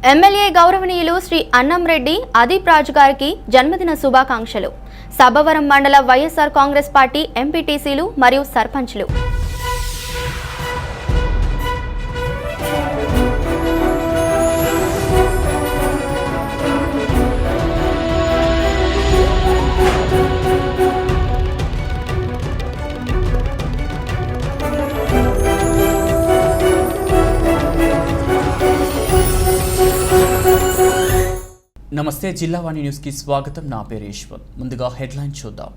MLA గౌరవనీయులు శ్రీ అన్నంరెడ్డి అదీప్ రాజు గారికి జన్మదిన శుభాకాంక్షలు. సభవరం మండల వైఎస్ఆర్ కాంగ్రెస్ పార్టీ ఎంపీటీసీలు మరియు సర్పంచ్లు. నమస్తే, జిల్లావాణి న్యూస్ కి స్వాగతం. నా పేరు ఈశ్వర్. ముందుగా హెడ్లైన్ చూద్దాం.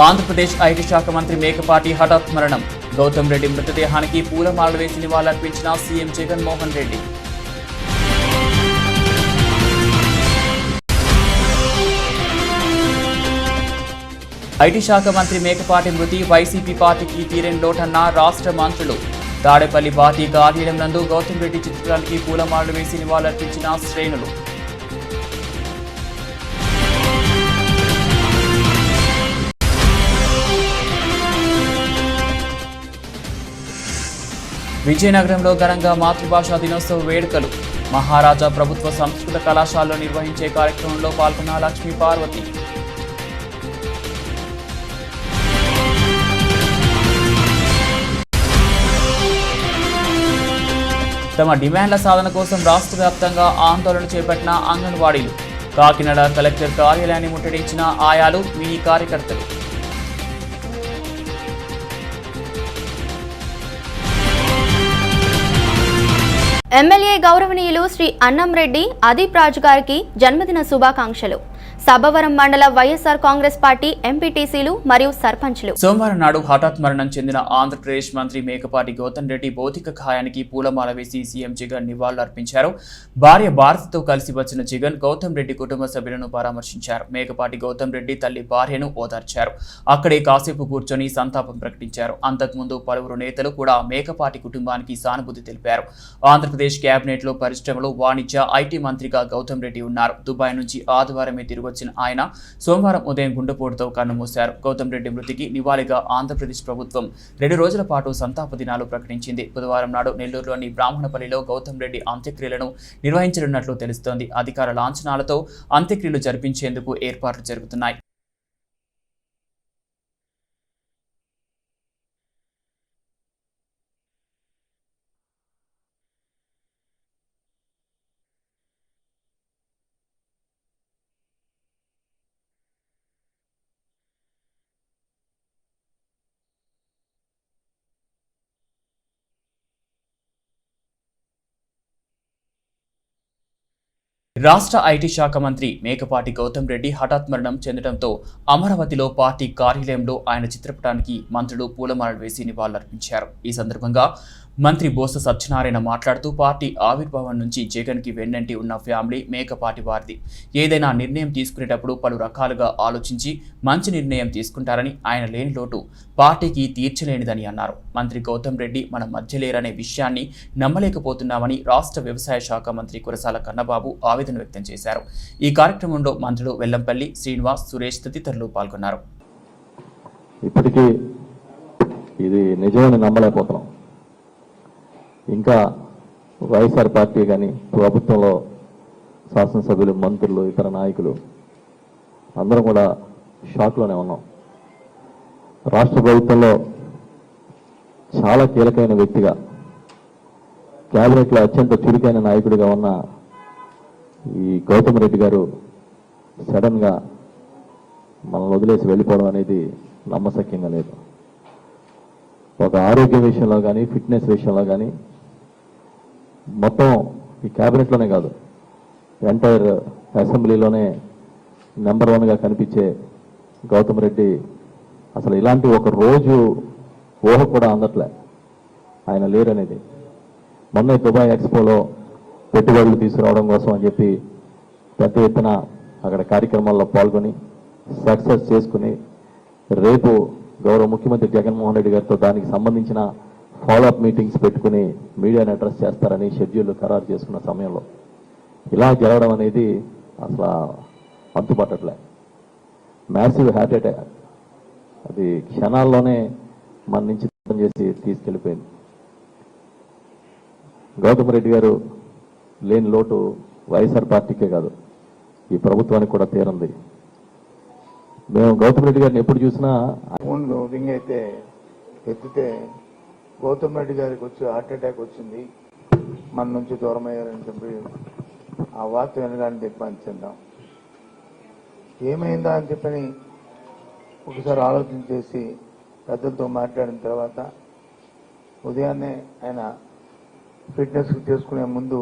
ఆంధ్రప్రదేశ్ ఐటీ శాఖ మంత్రి మేకపాటి హఠాత్ మరణం. గౌతమ్ రెడ్డి మృతదేహానికి పూలమాలలు వేసి నివాళులర్పించిన సీఎం జగన్మోహన్ రెడ్డి. ఐటీ శాఖ మంత్రి మేకపాటి మృతి వైసీపీ పార్టీకి తీరని లోటన్న రాష్ట్ర మంత్రులు. తాడేపల్లి పార్టీ కార్యాలయం నందు గౌతమ్ రెడ్డి చిత్రానికి పూలమాలలు వేసి నివాళులర్పించిన శ్రేణులు. విజయనగరంలో ఘనంగా మాతృభాషా దినోత్సవ వేడుకలు. మహారాజా ప్రభుత్వ సంస్కృత కళాశాలలో నిర్వహించే కార్యక్రమంలో పాల్గొన్న లక్ష్మీ పార్వతి. తమ డిమాండ్ల సాధన కోసం రాష్ట్ర వ్యాప్తంగా ఆందోళన చేపట్టిన అంగన్వాడీలు. కాకినాడ కలెక్టర్ కార్యాలయాన్ని ముట్టడించిన ఆయాలు, మినీ కార్యకర్తలు. ఎమ్మెల్యే గౌరవనీయులు శ్రీ అన్నంరెడ్డి అదీప్ రాజు గారికి జన్మదిన శుభాకాంక్షలు. సభవరం మండల వైఎస్ఆర్ కాంగ్రెస్ పార్టీ ఎంపీటీసీలు మరియు సర్పంచ్లు. సోమవారం నాడు హఠాత్ మరణం చెందిన ఆంధ్రప్రదేశ్ మంత్రి మేకపాటి గౌతమ్ రెడ్డి భౌతిక కాయానికి పూలమాల వేసి సీఎం జగన్ నివాళులు అర్పించారు. భార్య భారతితో కలిసి వచ్చిన జగన్ గౌతమ్ రెడ్డి కుటుంబ సభ్యులను పరామర్శించారు. మేకపాటి గౌతమ్ రెడ్డి తల్లి భార్యను ఓదార్చారు. అక్కడే కాసేపు కూర్చొని సంతాపం ప్రకటించారు. అంతకుముందు పలువురు నేతలు కూడా మేకపాటి కుటుంబానికి సానుభూతి తెలిపారు. ఆంధ్రప్రదేశ్ కేబినెట్ లో పరిశ్రమలు, వాణిజ్య, ఐటీ మంత్రిగా గౌతమ్ రెడ్డి ఉన్నారు. దుబాయ్ నుంచి ఆదివారమే తిరిగి వచ్చిన ఆయన సోమవారం ఉదయం గుండెపోటుతో కన్నుమూశారు. గౌతమ్ రెడ్డి మృతికి నివాళిగా ఆంధ్రప్రదేశ్ ప్రభుత్వం 2 రోజుల పాటు సంతాప దినాలు ప్రకటించింది. బుధవారం నాడు నెల్లూరులోని బ్రాహ్మణపల్లిలో గౌతమ్ రెడ్డి అంత్యక్రియలను నిర్వహించనున్నట్లు తెలుస్తోంది. అధికార లాంఛనాలతో అంత్యక్రియలు జరిపించేందుకు ఏర్పాట్లు జరుగుతున్నాయి. రాష్ట్ర ఐటీ శాఖ మంత్రి మేకపాటి గౌతమ్ రెడ్డి హఠాత్ మరణం చెందడంతో అమరావతిలో పార్టీ కార్యాలయంలో ఆయన చిత్రపటానికి మంత్రులు పూలమాలలు వేసి నివాళులర్పించారు. ఈ సందర్భంగా మంత్రి బోస సత్యనారాయణ మాట్లాడుతూ పార్టీ ఆవిర్భావం నుంచి జగన్కి వెన్నంటి ఉన్న ఫ్యామిలీ మేకపాటి వారిది. ఏదైనా నిర్ణయం తీసుకునేటప్పుడు పలు రకాలుగా ఆలోచించి మంచి నిర్ణయం తీసుకుంటారని, ఆయన లేని లోటు పార్టీకి తీర్చలేనిదని అన్నారు. మంత్రి గౌతమ్ రెడ్డి మన మధ్య లేరనే విషయాన్ని నమ్మలేకపోతున్నామని రాష్ట్ర వ్యవసాయ శాఖ మంత్రి కురసాల కన్నబాబు ఆవేదన వ్యక్తం చేశారు. ఈ కార్యక్రమంలో మంత్రులు వెల్లంపల్లి, శ్రీనివాస్, సురేష్ తదితరులు పాల్గొన్నారు. ఇప్పటికీ ఇది నిజమని నమ్మలేకపోతున్నాం. ఇంకా వైఎస్ఆర్ పార్టీ కానీ ప్రభుత్వంలో శాసనసభ్యులు, మంత్రులు, ఇతర నాయకులు అందరం కూడా షాక్లోనే ఉన్నాం. రాష్ట్ర ప్రభుత్వంలో చాలా కీలకమైన వ్యక్తిగా, క్యాబినెట్లో అత్యంత చురుకైన నాయకుడిగా ఉన్న ఈ గౌతమ్ రెడ్డి గారు సడన్గా మనల్ని వదిలేసి వెళ్ళిపోవడం అనేది నమ్మశక్యంగా లేదు. ఒక ఆరోగ్య విషయంలో కానీ, ఫిట్నెస్ విషయంలో కానీ, మొత్తం ఈ క్యాబినెట్లోనే కాదు, ఎంటైర్ అసెంబ్లీలోనే నెంబర్ 1గా కనిపించే గౌతమ్ రెడ్డి అసలు ఇలాంటి ఒక రోజు ఊహ కూడా అందట్లే ఆయన లేరనేది. మొన్న దుబాయ్ ఎక్స్పోలో పెట్టుబడులు తీసుకురావడం కోసం అని చెప్పి పెద్ద ఎత్తున అక్కడ కార్యక్రమాల్లో పాల్గొని సక్సెస్ చేసుకుని రేపు గౌరవ ముఖ్యమంత్రి జగన్మోహన్ రెడ్డి గారితో దానికి సంబంధించిన ఫాలోఅప్ మీటింగ్స్ పెట్టుకుని మీడియాని అడ్రస్ చేస్తారని షెడ్యూల్ ఖరారు చేసుకున్న సమయంలో ఇలా జరగడం అనేది అసలు అంతుపట్టట్లే. మ్యాసివ్ హార్ట్ అటాక్, అది క్షణాల్లోనే మన నుంచి దూరం చేసి తీసుకెళ్ళిపోయింది. గౌతమ్ రెడ్డి గారు లేని లోటు వైఎస్ఆర్ పార్టీకే కాదు, ఈ ప్రభుత్వానికి కూడా తీరంది. మేము గౌతమ్ రెడ్డి గారిని ఎప్పుడు చూసినా ఫోన్లో రింగ్ అయితే ఎత్తితే గౌతమ్ రెడ్డి గారికి వచ్చి హార్ట్ అటాక్ వచ్చింది, మన నుంచి దూరం అయ్యారని చెప్పి ఆ వార్త వినగానే దిగ్భ్రాంతిందాం. ఏమైందా అని చెప్పని ఒకసారి ఆలోచన చేసి పెద్దలతో మాట్లాడిన తర్వాత ఉదయాన్నే ఆయన ఫిట్నెస్ చేసుకునే ముందు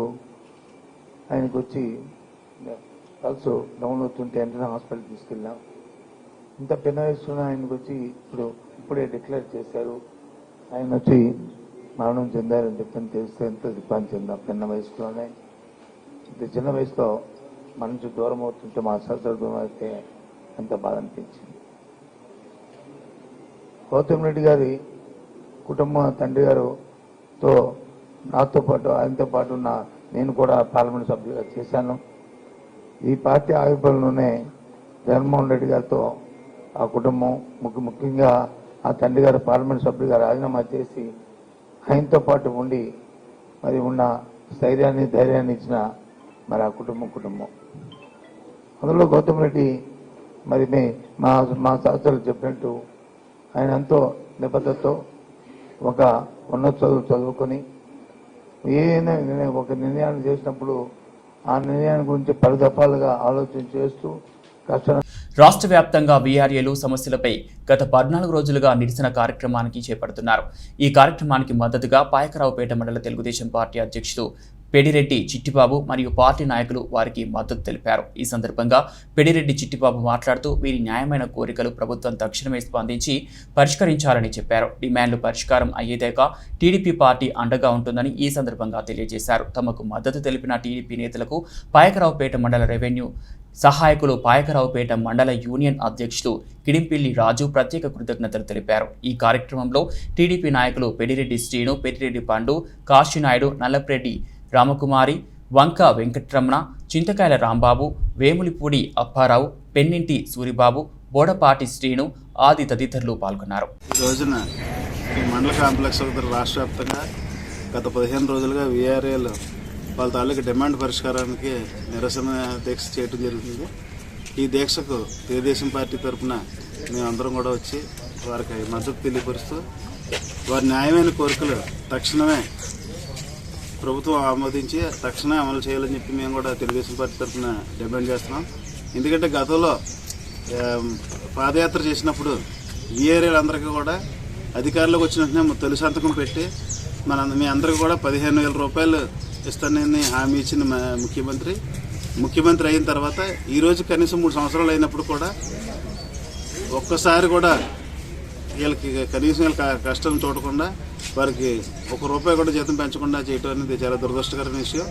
ఆయనకు వచ్చి పల్స్ డౌన్ అవుతుంటే వెంటనే హాస్పిటల్ తీసుకెళ్ళాం. ఇంత పెద్ద వయసులో ఆయనకు వచ్చి ఇప్పుడే డిక్లేర్ చేశారు, ఆయన వచ్చి మరణం చెందారని చెప్పని తెలిస్తే ఎంత దిగ్భ్రాంతి చెందాం. చిన్న వయసులోనే ఇంత చిన్న వయసులో మన నుంచి దూరం అవుతుంటే మా సహచర దూరం అయితే ఎంత బాధ అనిపించింది. గౌతమ్ రెడ్డి గారి కుటుంబం తండ్రి గారుతో నాతో పాటు ఆయనతో పాటు నేను కూడా పార్లమెంట్ సభ్యులుగా చేశాను. ఈ పార్టీ ఆవిర్భావంలోనే జగన్మోహన్ రెడ్డి గారితో ఆ కుటుంబం ముఖ్యంగా ఆ తండ్రి గారు పార్లమెంట్ సభ్యులుగా రాజీనామా చేసి ఆయనతో పాటు ఉండి మరి ఉన్న స్థైర్యాన్ని ధైర్యాన్ని ఇచ్చిన మరి ఆ కుటుంబం అందులో గౌతమ్ రెడ్డి మరి మా సహచరులు చెప్పినట్టు ఆయన ఎంతో నిబద్ధతతో ఒక ఉన్నత చదువుకొని ఏదైనా ఒక నిర్ణయాన్ని చేసినప్పుడు ఆ నిర్ణయాన్ని గురించి పలుదఫాలుగా ఆలోచన చేస్తూ కష్టం. రాష్ట్ర వ్యాప్తంగా వీఆర్ఏలు సమస్యలపై గత 14 రోజులుగా నిరసన కార్యక్రమానికి చేపడుతున్నారు. ఈ కార్యక్రమానికి మద్దతుగా పాయకరావుపేట మండల తెలుగుదేశం పార్టీ అధ్యక్షుడు పెడిరెడ్డి చిట్టిబాబు మరియు పార్టీ నాయకులు వారికి మద్దతు తెలిపారు. ఈ సందర్భంగా పెడిరెడ్డి చిట్టిబాబు మాట్లాడుతూ వీరి న్యాయమైన కోరికలు ప్రభుత్వం తక్షణమే స్పందించి పరిష్కరించాలని చెప్పారు. డిమాండ్లు పరిష్కారం అయ్యేదాకా టీడీపీ పార్టీ అండగా ఉంటుందని ఈ సందర్భంగా తెలియజేశారు. తమకు మద్దతు తెలిపిన టీడీపీ నేతలకు పాయకరావుపేట మండల రెవెన్యూ సహాయకులు పాయకరావుపేట మండల యూనియన్ అధ్యక్షుడు కిడింపిల్లి రాజు ప్రత్యేక కృతజ్ఞతలు తెలిపారు. ఈ కార్యక్రమంలో టీడీపీ నాయకులు పెడిరెడ్డి శ్రీను, పెద్దిరెడ్డి పండు, కాశీనాయుడు, నల్లప్రెడ్డి రామకుమారి, వంక వెంకట్రమణ, చింతకాయల రాంబాబు, వేములిపూడి అప్పారావు, పెన్నింటి సూరిబాబు, బోడపాటి శ్రీను ఆది తదితరులు పాల్గొన్నారు. ఈ రోజున ఈ మండల కాంప్లెక్స్ రాష్ట్ర వ్యాప్తంగా గత 15 రోజులుగా వీఆర్ఏలు వాళ్ళ తాలూకు డిమాండ్ పరిష్కారానికి నిరసన దీక్ష చేయడం జరుగుతుంది. ఈ దీక్షకు తెలుగుదేశం పార్టీ తరఫున మేమందరం కూడా వచ్చి వారికి మద్దతు తెలియపరుస్తూ వారి న్యాయమైన కోరికలు తక్షణమే ప్రభుత్వం ఆమోదించి తక్షణమే అమలు చేయాలని చెప్పి మేము కూడా తెలుగుదేశం పార్టీ తరఫున డిమాండ్ చేస్తున్నాం. ఎందుకంటే గతంలో పాదయాత్ర చేసినప్పుడు వీఆర్ఏలందరికీ కూడా అధికారంలోకి వచ్చిన వెంటనే తొలి సంతకం పెట్టి మీ అందరికీ కూడా 15,000 రూపాయలు ఇస్తానని హామీ ఇచ్చిన ముఖ్యమంత్రి అయిన తర్వాత ఈరోజు కనీసం 3 సంవత్సరాలు అయినప్పుడు కూడా ఒక్కసారి కూడా వీళ్ళకి కనీసం వీళ్ళ కష్టం చూడకుండా వారికి ₹1 కూడా జీతం పెంచకుండా చేయడం అనేది చాలా దురదృష్టకరమైన విషయం.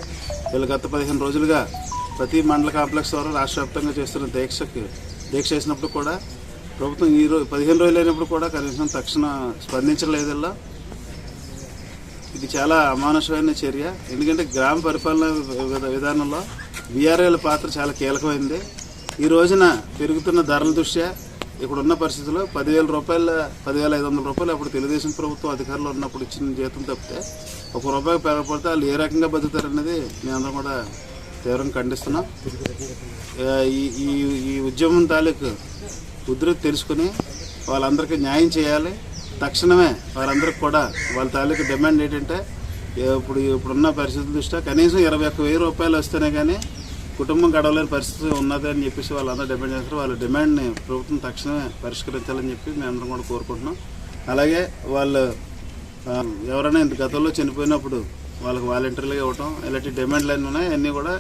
వీళ్ళు గత 15 రోజులుగా ప్రతి మండల కాంప్లెక్స్ ద్వారా రాష్ట్ర వ్యాప్తంగా చేస్తున్న దీక్ష చేసినప్పుడు కూడా ప్రభుత్వం 15 రోజులు అయినప్పుడు కూడా కనీసం తక్షణ స్పందించలేదల్లా. ఇది చాలా అమానుషమైన చర్య. ఎందుకంటే గ్రామ పరిపాలన విధానంలో వీఆర్ఏల పాత్ర చాలా కీలకమైంది. ఈ రోజున పెరుగుతున్న ధరల దృష్ట్యా ఇప్పుడున్న పరిస్థితుల్లో 10,000 రూపాయలు 10,500 రూపాయలు అప్పుడు తెలుగుదేశం ప్రభుత్వం అధికారంలో ఉన్నప్పుడు ఇచ్చిన జీతం తప్పితే ₹1 పెరగకపోతే వాళ్ళు ఏ రకంగా బతుకుతారనేది మేమందరం కూడా తీవ్రంగా ఖండిస్తున్నాం. ఈ ఉద్యమం తాలూకు ఉధృతి తెలుసుకుని వాళ్ళందరికీ న్యాయం చేయాలి. తక్షణమే వారందరికీ కూడా వాళ్ళ తాలూకు డిమాండ్ ఏంటంటే ఇప్పుడున్న పరిస్థితుల దృష్ట్యా కనీసం ₹21,000 వస్తేనే కానీ కుటుంబం గడవలేని పరిస్థితి ఉన్నది అని చెప్పేసి వాళ్ళందరూ డిమాండ్ చేస్తారు. వాళ్ళ డిమాండ్ని ప్రభుత్వం తక్షణమే పరిష్కరించాలని చెప్పి మేమందరం కూడా కోరుకుంటున్నాం. అలాగే వాళ్ళు ఎవరైనా ఇంత గతంలో చనిపోయినప్పుడు వాళ్ళకి వాలంటీర్లుగా ఇవ్వటం ఇలాంటి డిమాండ్లు అన్నీ ఉన్నాయి. అన్నీ కూడా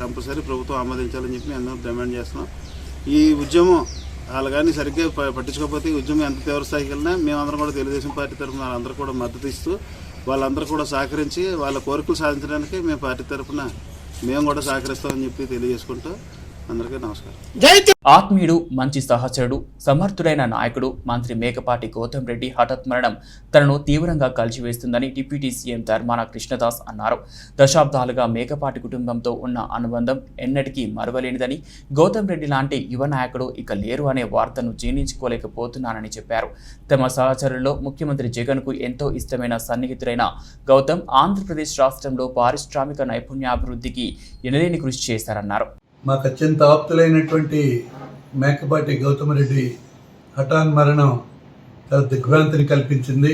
కంపల్సరీ ప్రభుత్వం ఆమోదించాలని చెప్పి మేము అందరం డిమాండ్ చేస్తున్నాం. ఈ ఉద్యమం వాళ్ళు కానీ సరిగ్గా పట్టించుకోకపోతే ఈ ఉద్యమం ఎంత తీవ్ర స్థాయికి వెళ్ళినా మేమందరం కూడా తెలుగుదేశం పార్టీ తరఫున వాళ్ళందరూ కూడా మద్దతు ఇస్తూ వాళ్ళందరూ కూడా సహకరించి వాళ్ళ కోరికలు సాధించడానికి మేము పార్టీ తరఫున మేము కూడా సహకరిస్తామని చెప్పి తెలియజేసుకుంటూ అందరికీ నమస్కారం. ఆత్మీయుడు, మంచి సహచరుడు, సమర్థుడైన నాయకుడు మంత్రి మేకపాటి గౌతమ్ రెడ్డి హఠాత్ మరణం తనను తీవ్రంగా కలిచివేస్తుందని డిప్యూటీ సీఎం ధర్మాన కృష్ణదాస్ అన్నారు. దశాబ్దాలుగా మేకపాటి కుటుంబంతో ఉన్న అనుబంధం ఎన్నటికీ మరువలేనిదని, గౌతమ్ రెడ్డి లాంటి యువ నాయకుడు ఇక లేరు అనే వార్తను జీర్ణించుకోలేకపోతున్నానని చెప్పారు. తమ సహచరుల్లో ముఖ్యమంత్రి జగన్కు ఎంతో ఇష్టమైన సన్నిహితుడైన గౌతమ్ ఆంధ్రప్రదేశ్ రాష్ట్రంలో పారిశ్రామిక నైపుణ్యాభివృద్ధికి ఎనలేని కృషి చేశారన్నారు. మాకు అత్యంత ఆప్తులైనటువంటి మేకపాటి గౌతమ్ రెడ్డి హఠాన్ మరణం చాలా దిగ్భ్రాంతిని కల్పించింది.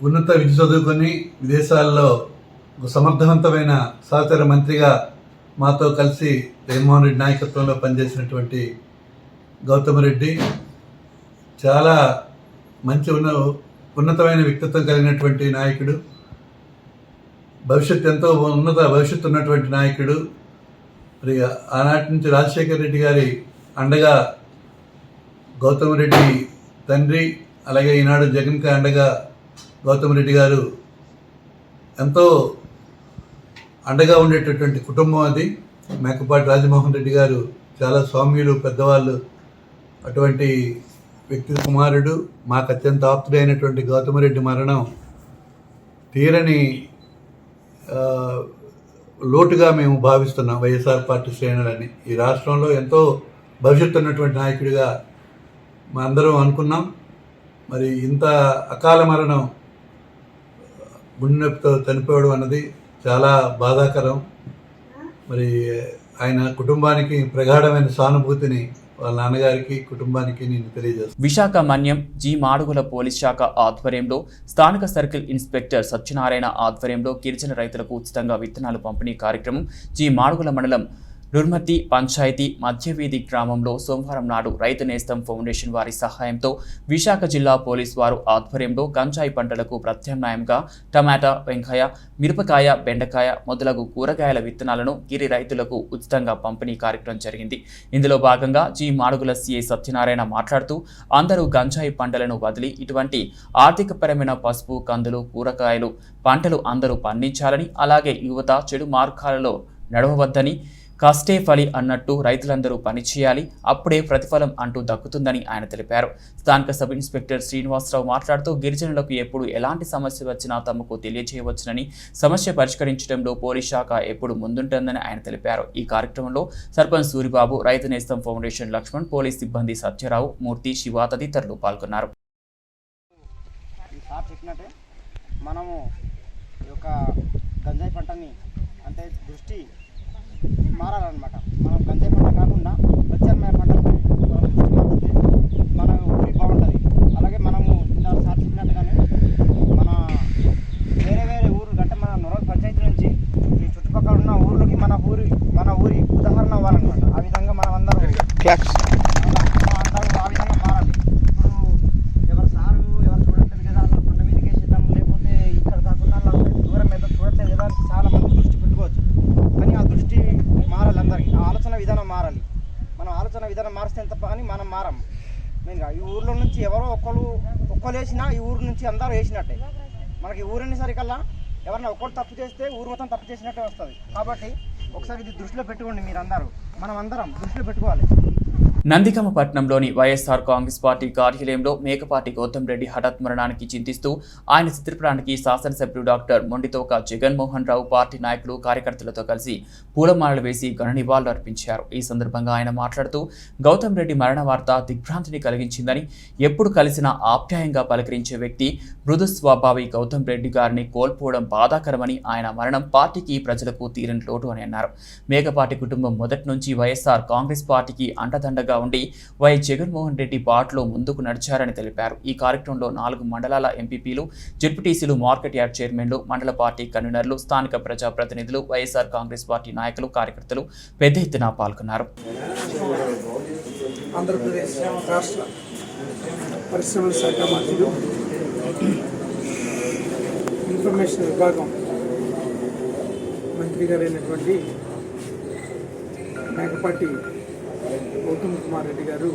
ఉన్నత విద్య చదువుకొని విదేశాల్లో ఒక సమర్థవంతమైన సహచర మంత్రిగా మాతో కలిసి జగన్మోహన్ రెడ్డి నాయకత్వంలో పనిచేసినటువంటి గౌతమ్ రెడ్డి చాలా మంచి ఉన్నతమైన వ్యక్తిత్వం కలిగినటువంటి నాయకుడు, ఎంతో ఉన్నత భవిష్యత్తు ఉన్నటువంటి నాయకుడు. మరి ఆనాటి నుంచి రాజశేఖర రెడ్డి గారి అండగా గౌతమ్ రెడ్డి తండ్రి, అలాగే ఈనాడు జగన్కి అండగా గౌతమ్ రెడ్డి గారు ఎంతో అండగా ఉండేటటువంటి కుటుంబం అది. మేకపాటి రాజమోహన్ రెడ్డి గారు చాలా సౌమ్యులు, పెద్దవాళ్ళు. అటువంటి వ్యక్తి కుమారుడు, మాకు అత్యంత ఆప్తుడైనటువంటి గౌతమ్ రెడ్డి మరణం తీరని లోటుగా మేము భావిస్తున్నాం వైఎస్ఆర్ పార్టీ శ్రేణులని. ఈ రాష్ట్రంలో ఎంతో భవిష్యత్తు ఉన్నటువంటి నాయకుడిగా మా అందరం అనుకున్నాం. మరి ఇంత అకాల మరణం, గుండె నొప్పితో చనిపోవడం అన్నది చాలా బాధాకరం. మరి ఆయన కుటుంబానికి ప్రగాఢమైన సానుభూతిని వాళ్ళ నాన్నగారికి, కుటుంబానికి నేను తెలియజేస్తాను. విశాఖ మన్యం జి మాడుగుల పోలీస్ శాఖ ఆధ్వర్యంలో స్థానిక సర్కిల్ ఇన్స్పెక్టర్ సత్యనారాయణ ఆధ్వర్యంలో గిరిజన రైతులకు ఉచితంగా విత్తనాలు పంపిణీ కార్యక్రమం జి మాడుగుల మండలం రుర్మతి పంచాయతీ మధ్యవీధి గ్రామంలో సోమవారం నాడు రైతు నేస్తం ఫౌండేషన్ వారి సహాయంతో విశాఖ జిల్లా పోలీస్ వారు ఆధ్వర్యంలో గంజాయి పంటలకు ప్రత్యామ్నాయంగా టమాటా, వెంకాయ, మిరపకాయ, బెండకాయ మొదలగు కూరగాయల విత్తనాలను గిరి రైతులకు ఉచితంగా పంపిణీ కార్యక్రమం జరిగింది. ఇందులో భాగంగా జి మాడుగుల సిఐ సత్యనారాయణ మాట్లాడుతూ అందరూ గంజాయి పంటలను వదిలి ఇటువంటి ఆర్థికపరమైన పసుపు, కందులు, కూరగాయలు పంటలు అందరూ పండించాలని, అలాగే యువత చెడు మార్గాలలో నడవవద్దని, కష్టే ఫలి అన్నట్టు రైతులందరూ పనిచేయాలి, అప్పుడే ప్రతిఫలం అంటూ దక్కుతుందని ఆయన తెలిపారు. స్థానిక సబ్ ఇన్స్పెక్టర్ శ్రీనివాసరావు మాట్లాడుతూ గిరిజనులకు ఎప్పుడు ఎలాంటి సమస్య వచ్చినా తమకు తెలియజేయవచ్చునని, సమస్య పరిష్కరించడంలో పోలీస్ శాఖ ఎప్పుడు ముందుంటుందని ఆయన తెలిపారు. ఈ కార్యక్రమంలో సర్పంచ్ సూరిబాబు, రైతు నేస్తం ఫౌండేషన్ లక్ష్మణ్, పోలీస్ సిబ్బంది సత్యరావు, మూర్తి, శివ తదితరులు పాల్గొన్నారు. మనము ఈ యొక్క గంజాయి పంటని అంటే దృష్టి మారాలన్నమాట. మనం గంజాయి పంట కాకుండా ప్రత్యామ్నాయ పంటలకు దృష్టి మారితే మన ఊరి బాగుంటుంది. అలాగే మనము సార్ చెప్పినట్టుగానే మన వేరే ఊరు అంటే మన నొరవల్ పంచాయతీ నుంచి ఈ చుట్టుపక్కల ఉన్న ఊర్లకి మన ఊరి ఉదాహరణ అవ్వాలన్నమాట. ఆ విధంగా మనం అందరం ఆ విధంగా మారాలి. ఇప్పుడు ఎవరు చూడట్లేదు కదా, అసలు కొండ మీదకి వేసేద్దాం, లేకపోతే ఇక్కడ కాకుండా దూరం మీద చూడట్లేదు కదా, చాలా మంది దృష్టి పెట్టుకోవచ్చు. కానీ ఆ దృష్టి మారాలి, అందరికీ ఆ ఆలోచన విధానం మారాలి. మనం ఆలోచన విధానం మారిస్తే తప్ప కానీ మనం మారం. మెయిన్గా ఈ ఊర్లో నుంచి ఎవరో ఒక్కరు వేసినా ఈ ఊరు నుంచి అందరూ వేసినట్టే. మనకి ఊరని సరికల్లా ఎవరైనా ఒక్కరు తప్పు చేస్తే ఊరు మొత్తం తప్పు చేసినట్టే వస్తుంది. కాబట్టి ఒకసారి ఇది దృష్టిలో పెట్టుకోండి, మీరందరూ మనం అందరం దృష్టిలో పెట్టుకోవాలి. నందిగామ పట్టణంలోని వైఎస్ఆర్ కాంగ్రెస్ పార్టీ కార్యాలయంలో మేకపాటి గౌతమ్ రెడ్డి హఠాత్ మరణానికి చింతిస్తూ ఆయన చిత్రపటానికి శాసనసభ్యుడు డాక్టర్ మొండితోక జగన్మోహన్ రావు, పార్టీ నాయకులు, కార్యకర్తలతో కలిసి పూలమాలలు వేసి ఘన నివాళులు అర్పించారు. ఈ సందర్భంగా ఆయన మాట్లాడుతూ గౌతమ్ రెడ్డి మరణ వార్త దిగ్భ్రాంతిని కలిగించిందని, ఎప్పుడు కలిసినా ఆప్యాయంగా పలకరించే వ్యక్తి మృదు స్వభావి గౌతమ్ రెడ్డి గారిని కోల్పోవడం బాధాకరమని, ఆయన మరణం పార్టీకి, ప్రజలకు తీరని లోటు అని అన్నారు. మేకపాటి కుటుంబం మొదటి నుంచి వైఎస్ఆర్ కాంగ్రెస్ పార్టీకి అండదండగా ఉండి వైఎస్ జగన్మోహన్ రెడ్డి బాటలో ముందుకు నడిచారని తెలిపారు. ఈ కార్యక్రమంలో 4 మండలాల ఎంపీపీలు, జెడ్పీటీసీలు, మార్కెట్ యార్డ్ చైర్మన్లు, మండల పార్టీ కన్వీనర్లు, స్థానిక ప్రజాప్రతినిధులు, వైఎస్ఆర్ కాంగ్రెస్ పార్టీ నాయకులు, కార్యకర్తలు పెద్ద ఎత్తున పాల్గొన్నారు. ఆంధ్రప్రదేశ్ రాష్ట్ర పరిశ్రమల శాఖ మంత్రులు, ఇన్ఫర్మేషన్ విభాగం మంత్రి గారైనటువంటి మేకపాటి గౌతమ్ కుమార్ రెడ్డి గారు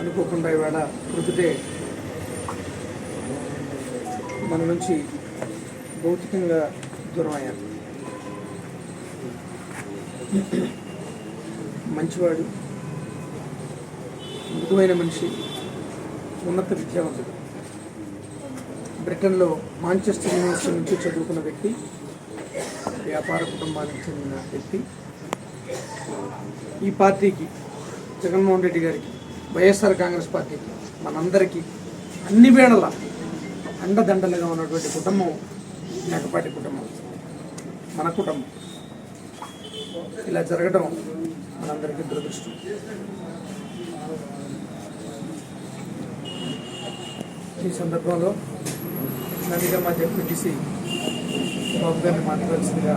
అనుకోకుండా ఇవాళ ప్రొద్దుటే మన నుంచి భౌతికంగా దూరం అయ్యారు. మంచివాడు, మృదువైన మనిషి, ఉన్నత విద్యావంతుడు. బ్రిటన్లో మాంచెస్టర్ యూనివర్సిటీ నుంచి చదువుకున్న వ్యక్తి, వ్యాపార కుటుంబానికి చెందిన వ్యక్తి. ఈ పార్టీకి, జగన్మోహన్ రెడ్డి గారికి, వైఎస్ఆర్ కాంగ్రెస్ పార్టీకి, మనందరికీ అన్ని వేళలా అండదండలుగా ఉన్నటువంటి కుటుంబం మేకపాటి కుటుంబం, మన కుటుంబం. ఇలా జరగడం మనందరికీ దురదృష్టం. ఈ సందర్భంలో నన్నుగా మా జెడ్పీటీసీ బాబు గారిని మాట్లాడాల్సిందిగా.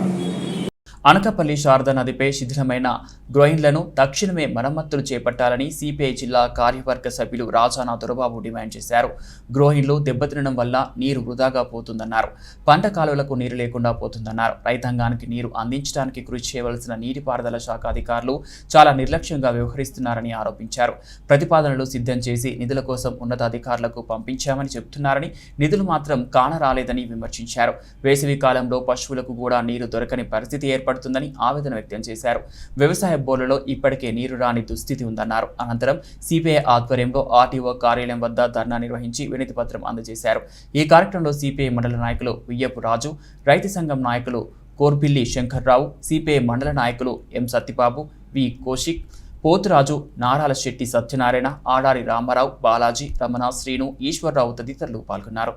అనకాపల్లి శారదా నదిపై శిథిలమైన గ్రోయిన్లను తక్షణమే మరమ్మతులు చేపట్టాలని సిపిఐ జిల్లా కార్యవర్గ సభ్యులు రాజానా దొరబాబు డిమాండ్ చేశారు. గ్రోయిన్లు దెబ్బతినడం వల్ల నీరు వృధాగా పోతుందన్నారు. పంట కాలువలకు నీరు లేకుండా పోతుందన్నారు. రైతాంగానికి నీరు అందించడానికి కృషి చేయవలసిన నీటిపారుదల శాఖ అధికారులు చాలా నిర్లక్ష్యంగా వ్యవహరిస్తున్నారని ఆరోపించారు. ప్రతిపాదనలు సిద్ధం చేసి నిధుల కోసం ఉన్నతాధికారులకు పంపించామని చెబుతున్నారని, నిధులు మాత్రం కానరాలేదని విమర్శించారు. వేసవి కాలంలో పశువులకు కూడా నీరు దొరకని పరిస్థితి ఏర్పడుతుందని ఆవేదన వ్యక్తం చేశారు. వ్యవసాయ బోర్లలో ఇప్పటికే నీరు రాని దుస్థితి ఉందన్నారు. అనంతరం సిపిఐ ఆధ్వర్యంలో ఆర్టీఓ కార్యాలయం వద్ద ధర్నా నిర్వహించి వినతి పత్రం అందజేశారు. ఈ కార్యక్రమంలో సిపిఐ మండల నాయకులు వియ్యపు రాజు, రైతు సంఘం నాయకులు కోర్పిల్లి శంకర్రావు, సిపిఐ మండల నాయకులు ఎం సత్యబాబు, వి కౌశిక్, పోతురాజు, నారాల శెట్టి సత్యనారాయణ, ఆడారి రామారావు, బాలాజీ, రమణ, శ్రీను, ఈశ్వర్రావు తదితరులు పాల్గొన్నారు.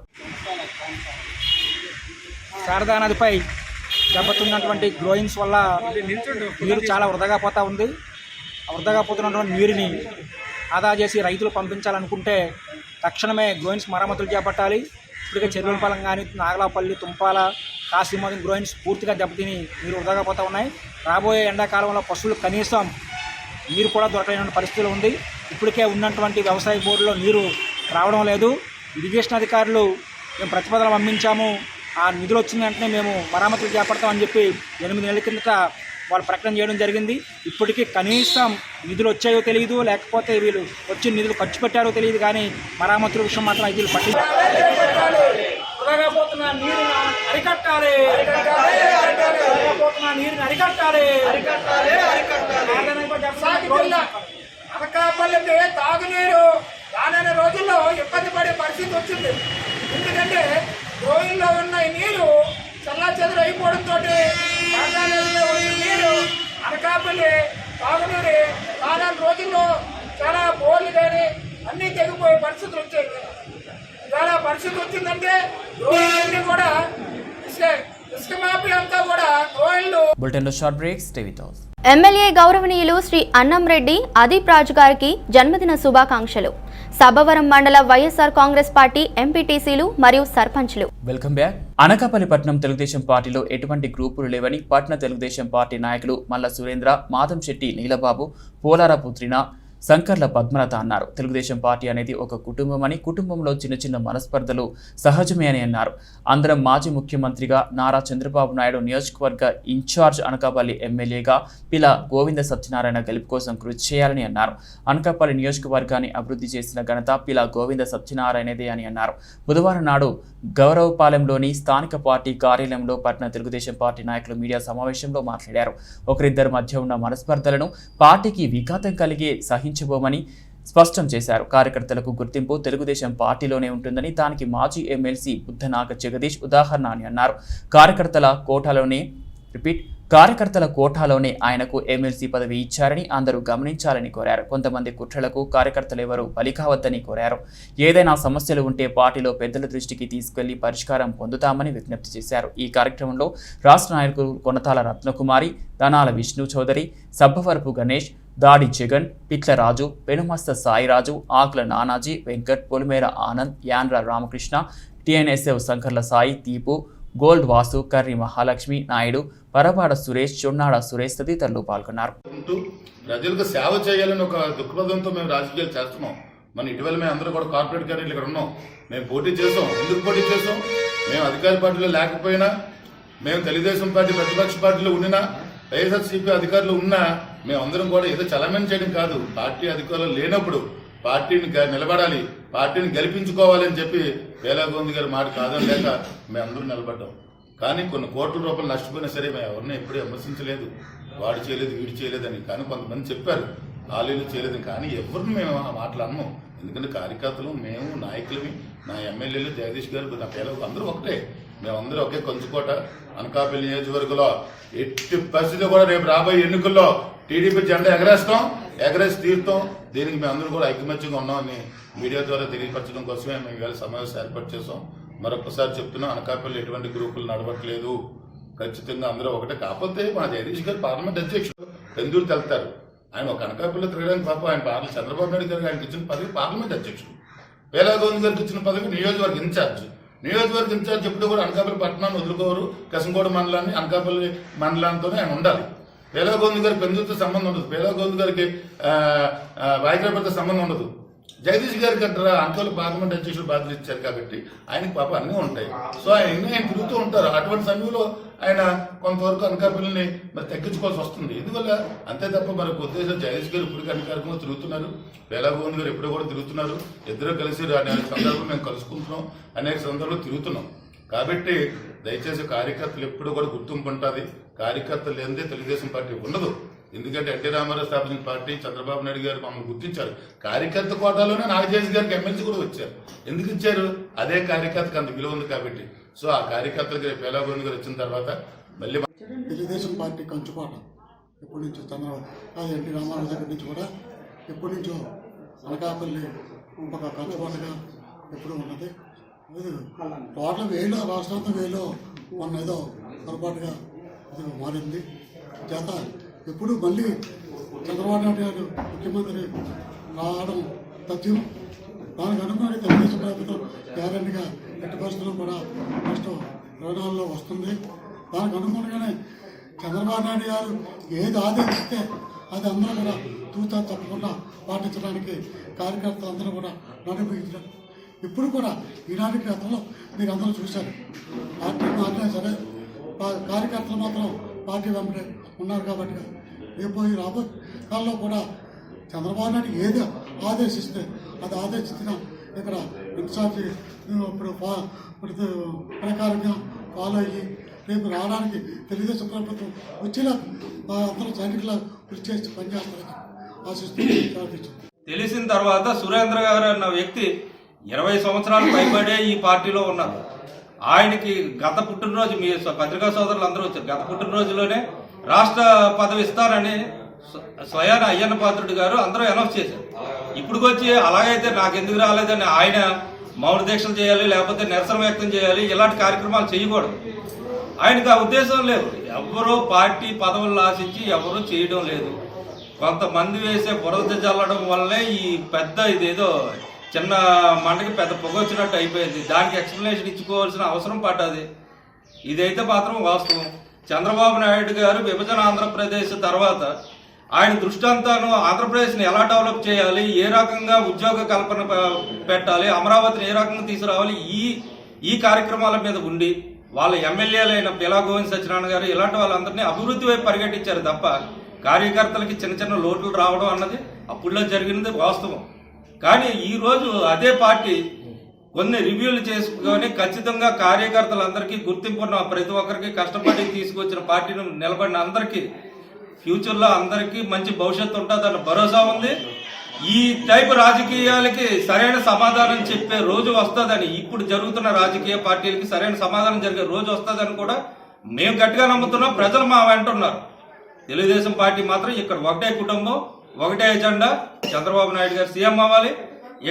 శారదా నదిపై దెబ్బతున్నటువంటి గ్రోయింగ్స్ వల్ల నీరు చాలా వృధాగా పోతూ ఉంది. వృధాగా పోతున్నటువంటి నీరుని ఆదా చేసి రైతులు పంపించాలనుకుంటే తక్షణమే గ్రోయిన్స్ మరమ్మతులు చేపట్టాలి. ఇప్పటికే చెరువులపాలెం కానీ, నాగలాపల్లి, తుంపాల, కాశీమోదం గ్రోయిన్స్ పూర్తిగా దెబ్బతిని నీరు వృధాగా పోతూ ఉన్నాయి. రాబోయే ఎండాకాలంలో పశువులు కనీసం నీరు కూడా దొరకలేని పరిస్థితులు ఉంది. ఇప్పటికే ఉన్నటువంటి వ్యవసాయ బోర్డులో నీరు రావడం లేదు. ఇరిగేషన్ అధికారులు మేము ప్రతిపాదనలు పంపించాము, ఆ నిధులు వచ్చిన వెంటనే మేము మరమ్మతులు చేపడతామని చెప్పి 8 నెలల కిందట వాళ్ళు ప్రకటన చేయడం జరిగింది. ఇప్పటికీ కనీసం నిధులు వచ్చాయో తెలియదు, లేకపోతే వీళ్ళు వచ్చిన నిధులు ఖర్చు పెట్టారో తెలియదు, కానీ మరమ్మతుల విషయం మాత్రం అయితే అనకాపల్లికి తాగునీరు రాననే రోజుల్లో ఇబ్బంది పడే పరిస్థితి వచ్చింది. ఎందుకంటే గ్రోయిన్లో ఉన్న ఈ నీరు చల్లా చెదురు అయిపోవడంతో నీరు అనకాపల్లి తాగునీరు రానని రోజుల్లో చాలా బోర్లు కానీ అన్నీ తెగిపోయే పరిస్థితులు వచ్చాయి. చాలా పరిస్థితి వచ్చిందంటే గ్రోయిన్లన్నీ కూడా ఇసుక మాఫీ అంతా కూడా గ్రోయిన్లు. బులెటిన్లో షార్ట్ బ్రేక్స్, టీవీ తో. ఎమ్మెల్యే గౌరవనీయులు శ్రీ అన్నం రెడ్డి అదీప్ రాజు గారికి జన్మదిన శుభాకాంక్షలు. సభవరం మండల వైఎస్ఆర్ కాంగ్రెస్ పార్టీ ఎంపీటీసీలు మరియు సర్పంచ్లు. Welcome back. అనకాపల్లి పట్టణం తెలుగుదేశం పార్టీలో ఎటువంటి గ్రూపులు లేవని పట్టణ తెలుగుదేశం పార్టీ నాయకులు మల్ల సురేంద్ర, మాదంశెట్టి నీలబాబు, పోలార పుత్రిన, శంకర్ల పద్మలత అన్నారు. తెలుగుదేశం పార్టీ అనేది ఒక కుటుంబం అని, కుటుంబంలో చిన్న చిన్న మనస్పర్ధలు సహజమే అని అన్నారు. అందరం మాజీ ముఖ్యమంత్రిగా నారా చంద్రబాబు నాయుడు నియోజకవర్గ ఇన్ఛార్జ్ అనకాపల్లి ఎమ్మెల్యేగా పిల గోవింద సత్యనారాయణ గెలుపు కోసం కృషి చేయాలని అన్నారు. అనకాపల్లి నియోజకవర్గాన్ని అభివృద్ధి చేసిన ఘనత పిల గోవింద సత్యనారాయణదే అని అన్నారు. బుధవారం నాడు గౌరవపాలెంలోని స్థానిక పార్టీ కార్యాలయంలో పట్టణ తెలుగుదేశం పార్టీ నాయకులు మీడియా సమావేశంలో మాట్లాడారు. ఒకరిద్దరి మధ్య ఉన్న మనస్పర్ధలను పార్టీకి విఘాతం కలిగే సహించబోమని స్పష్టం చేశారు. కార్యకర్తలకు గుర్తింపు తెలుగుదేశం పార్టీలోనే ఉంటుందని, దానికి మాజీ ఎమ్మెల్సీ బుద్ధనాగ జగదీష్ ఉదాహరణ అని అన్నారు. కార్యకర్తల కోటాలోనే ఆయనకు ఎమ్మెల్సీ పదవి ఇచ్చారని అందరూ గమనించాలని కోరారు. కొంతమంది కుట్రలకు కార్యకర్తలు ఎవరూ బలి కావద్దని కోరారు. ఏదైనా సమస్యలు ఉంటే పార్టీలో పెద్దల దృష్టికి తీసుకెళ్లి పరిష్కారం పొందుతామని విజ్ఞప్తి చేశారు. ఈ కార్యక్రమంలో రాష్ట్ర నాయకులు కొనతాల రత్నకుమారి, ధనాల విష్ణు చౌదరి, సబ్బవరపు గణేష్, దాడి జగన్, పిట్ల రాజు, పెనుమస్త సాయిరాజు, ఆకుల నానాజీ, వెంకట్, పొలిమేర ఆనంద్, యాన్ర రామకృష్ణ, టిఎన్ఎస్ఎఫ్ శంకర్ల సాయి, దీపు, గోల్డ్ వాసు, కర్రి మహాలక్ష్మి నాయుడు, పరపాడ సురేష్, చొన్నాడ సురేష్ తదితరులు పాల్గొన్నారు. ప్రజలకు సేవ చేయాలని ఒక దృక్పథంతో మేము రాజకీయాలు చేస్తున్నాం. మన ఇటీవల మేము అందరూ కూడా కార్పొరేట్ క్యాండిడేట్లు ఇక్కడ ఉన్నాం. మేము పోటీ చేసాం. ఎందుకు పోటీ చేసాం? మేము అధికార పార్టీలో లేకపోయినా, మేము తెలుగుదేశం పార్టీ ప్రతిపక్ష పార్టీలో ఉండినా, వైఎస్ఆర్సీపీ అధికారులు ఉన్నా, మేమందరం కూడా ఏదో చలమని చేయడం కాదు. పార్టీ అధికారులు లేనప్పుడు పార్టీని నిలబడాలి, పార్టీని గెలిపించుకోవాలని చెప్పి వేలాగోంది గారి మాట కాదని లేక మేమందరూ నిలబడ్డాం. కానీ కొన్ని కోట్ల రూపాయలు నష్టపోయినా సరే మేము ఎవరిని ఎప్పుడూ విమర్శించలేదు. వాడు చేయలేదు వీడు చేయలేదని. కానీ కొంతమంది చెప్పారు వాళ్ళు చేయలేదని. కానీ ఎవరిని మేము ఆ మాటలు అన్నాం. ఎందుకంటే కార్యకర్తలు మేము నాయకులవి, నా ఎమ్మెల్యేలు జగదీష్ గారు, నా పేరు అందరూ ఒకటే. మేమందరూ ఒకే కంచుకోట. అనకాపల్లి నియోజకవర్గంలో ఎట్టి పరిస్థితుల్లో కూడా రేపు రాబోయే ఎన్నికల్లో టీడీపీ జెండా ఎగరేసి తీరుతాం. దీనికి మేమందరూ కూడా ఐకమత్యంగా ఉన్నామని మీడియా ద్వారా తెలియపరచడం కోసమే మేము ఇవాళ సమావేశం ఏర్పాటు చేసాం. మరొకసారి చెప్తున్నాం, అనకాపల్లి ఎటువంటి గ్రూపులు నడవట్లేదు. ఖచ్చితంగా అందరూ ఒకటే. కాకపోతే మన జగదీష్ గారు పార్లమెంట్ అధ్యక్షుడు పెందూరు వెళ్తారు. ఆయన ఒక అనకాపల్లి తిరగడానికి పాప ఆయన చంద్రబాబు నాయుడు గారికి ఆయనకి ఇచ్చిన పదవి పార్లమెంట్ అధ్యక్షుడు. వేలాగోవింద్ గారికి ఇచ్చిన పదవి నియోజకవర్గ ఇన్ఛార్జ్. నియోజకవర్గ ఇన్ఛార్జ్ ఎప్పుడు కూడా అనకాపల్లి పట్టణాన్ని వదులుకోరు. కసంకోట మండలాన్ని అనకాపల్లి మండలంతోనే ఆయన ఉండాలి. వేలాగోవింద్ గారికి పెందుతో సంబంధం ఉండదు. వేలాగోవింద్ గారికి వాయిద్యపడితో సంబంధం ఉండదు. జగదీష్ గారికి అంటారా అనకాపల్లి పార్లమెంట్ అధ్యక్షుడు బాధ్యత ఇచ్చారు కాబట్టి ఆయనకి పాప అన్నీ ఉంటాయి. సో ఆయన తిరుగుతూ ఉంటారు. అటువంటి సమయంలో ఆయన కొంతవరకు అనకాపల్లిని మరి తగ్గించుకోవాల్సి వస్తుంది. ఎందువల్ల అంతే తప్ప మనకు ఉద్దేశం జగదీష్ గారు ఇప్పుడు అన్ని కార్యక్రమంలో తిరుగుతున్నారు. వేలాగోవింద్ గారు ఎప్పుడు కూడా తిరుగుతున్నారు. ఇద్దరు కలిసి అనేక సందర్భాలు మేము కలుసుకుంటున్నాం, అనేక సందర్భాలు తిరుగుతున్నాం. కాబట్టి దయచేసి కార్యకర్తలు ఎప్పుడు కూడా గుర్తింపు ఉంటుంది. కార్యకర్తలు లేనిదే తెలుగుదేశం పార్టీ ఉండదు. ఎందుకంటే ఎన్టీ రామారావు స్థాపించిన పార్టీ, చంద్రబాబు నాయుడు గారు మమ్మల్ని గుర్తించారు. కార్యకర్త కోటాలోనే నాగజేష్ గారికి ఎమ్మెల్సీ కూడా వచ్చారు. ఎందుకు ఇచ్చారు? అదే కార్యకర్తకు అంత విలువ ఉంది కాబట్టి. సో ఆ కార్యకర్తలకి రేపు వేలాగోవింద్ గారు వచ్చిన తర్వాత మళ్ళీ తెలుగుదేశం పార్టీ కంచుకోట ఎప్పటి నుంచో చంద్రబాబు ఎన్టీ రామారావు దగ్గర నుంచి కూడా ఎప్పటి నుంచో అనకాపల్లి ఒక కంచుకోటగా ఎప్పుడు ఉన్నది. టోటల్ వేలో రాష్ట్రాంతం వేలో మొన్న ఏదో పొరపాటుగా అది మారింది. చేత ఎప్పుడు మళ్ళీ చంద్రబాబు నాయుడు గారు ముఖ్యమంత్రి రావడం తథ్యం. దానికి అనుగుణంగా తెలుగుదేశం ప్రభుత్వం గ్యారెంటీగా ఎట్టి పరిస్థితుల్లో కూడా నెక్స్ట్ 24లో వస్తుంది. దానికి అనుగుణంగానే చంద్రబాబు నాయుడు గారు ఏది ఆదేశిస్తే అది అందరూ కూడా తూచా తప్పకుండా పాటించడానికి కార్యకర్తలు అందరూ కూడా నడిపించడం. ఇప్పుడు కూడా ఈనాటి గతంలో మీరు అందరూ చూశారు. పార్టీ మాత్రమే సరే, కార్యకర్తలు మాత్రం పార్టీ వెంబడే ఉన్నారు. కాబట్టి రేపు రాబోయే కాలంలో కూడా చంద్రబాబు నాయుడు ఏది ఆదేశిస్తే అది ఆదేశించిన ఇక్కడ ఇన్ఛార్జి ఇప్పుడు ప్రకారంగా ఫాలో అయ్యి రేపు రావడానికి తెలుగుదేశం ప్రభుత్వం వచ్చేలా అందరూ సైనికుల కృషి చేసి పనిచేస్తారని ఆశిస్తూ తెలిసిన తర్వాత సురేంద్ర గారు అన్న వ్యక్తి 20 సంవత్సరాలు పైబడే ఈ పార్టీలో ఉన్నారు. ఆయనకి గత పుట్టినరోజు మీ పత్రికా సోదరులు అందరూ వచ్చారు. గత పుట్టినరోజులోనే రాష్ట్ర పదవి ఇస్తారని స్వయాన అయ్యన్న పాత్రుడు గారు అందరూ అనౌన్స్ చేశారు. ఇప్పుడుకొచ్చి అలాగైతే నాకెందుకు రాలేదని ఆయన మౌన దీక్షలు చేయాలి, లేకపోతే నిరసన వ్యక్తం చేయాలి, ఇలాంటి కార్యక్రమాలు చేయకూడదు. ఆయనకు ఆ ఉద్దేశం లేదు. ఎవరో పార్టీ పదవులను ఆశించి ఎవరూ చేయడం లేదు. కొంతమంది వేసే బురద జల్లడం వల్లే ఈ పెద్ద ఇదేదో చిన్న మంటకి పెద్ద పొగ వచ్చినట్టు అయిపోయింది. దానికి ఎక్స్ప్లెనేషన్ ఇచ్చుకోవాల్సిన అవసరం పడ్డది. ఇదైతే మాత్రం వాస్తవం. చంద్రబాబు నాయుడు గారు విభజన ఆంధ్రప్రదేశ్ తర్వాత ఆయన దృష్టి అంతాను ఆంధ్రప్రదేశ్ని ఎలా డెవలప్ చేయాలి, ఏ రకంగా ఉద్యోగ కల్పన పెట్టాలి, అమరావతిని ఏ రకంగా తీసుకురావాలి, ఈ కార్యక్రమాల మీద ఉండి వాళ్ళ ఎమ్మెల్యేలైన పిలా గోవింద్ సత్యనారాయణ గారు ఇలాంటి వాళ్ళందరినీ అభివృద్ధి వైపు పరిగెట్టించారు తప్ప కార్యకర్తలకి చిన్న చిన్న లోట్లు రావడం అన్నది అప్పుడులో జరిగినది వాస్తవం. కానీ ఈరోజు అదే పార్టీ కొన్ని రివ్యూలు చేసుకొని ఖచ్చితంగా కార్యకర్తలందరికీ గుర్తింపు ఉన్న ప్రతి ఒక్కరికి కష్టపడి తీసుకొచ్చిన పార్టీని నిలబడిన అందరికీ ఫ్యూచర్లో అందరికీ మంచి భవిష్యత్తు ఉంటుందన్న భరోసా ఉంది. ఈ టైపు రాజకీయాలకి సరైన సమాధానం చెప్పే రోజు వస్తుందని, ఇప్పుడు జరుగుతున్న రాజకీయ పార్టీలకి సరైన సమాధానం జరిగే రోజు వస్తుందని కూడా మేము గట్టిగా నమ్ముతున్నాం. ప్రజలు మా వెంట ఉన్నారు. తెలుగుదేశం పార్టీ మాత్రం ఇక్కడ ఒకటే కుటుంబం, ఒకటే ఎజెండా. చంద్రబాబు నాయుడు గారు సీఎం అవ్వాలి.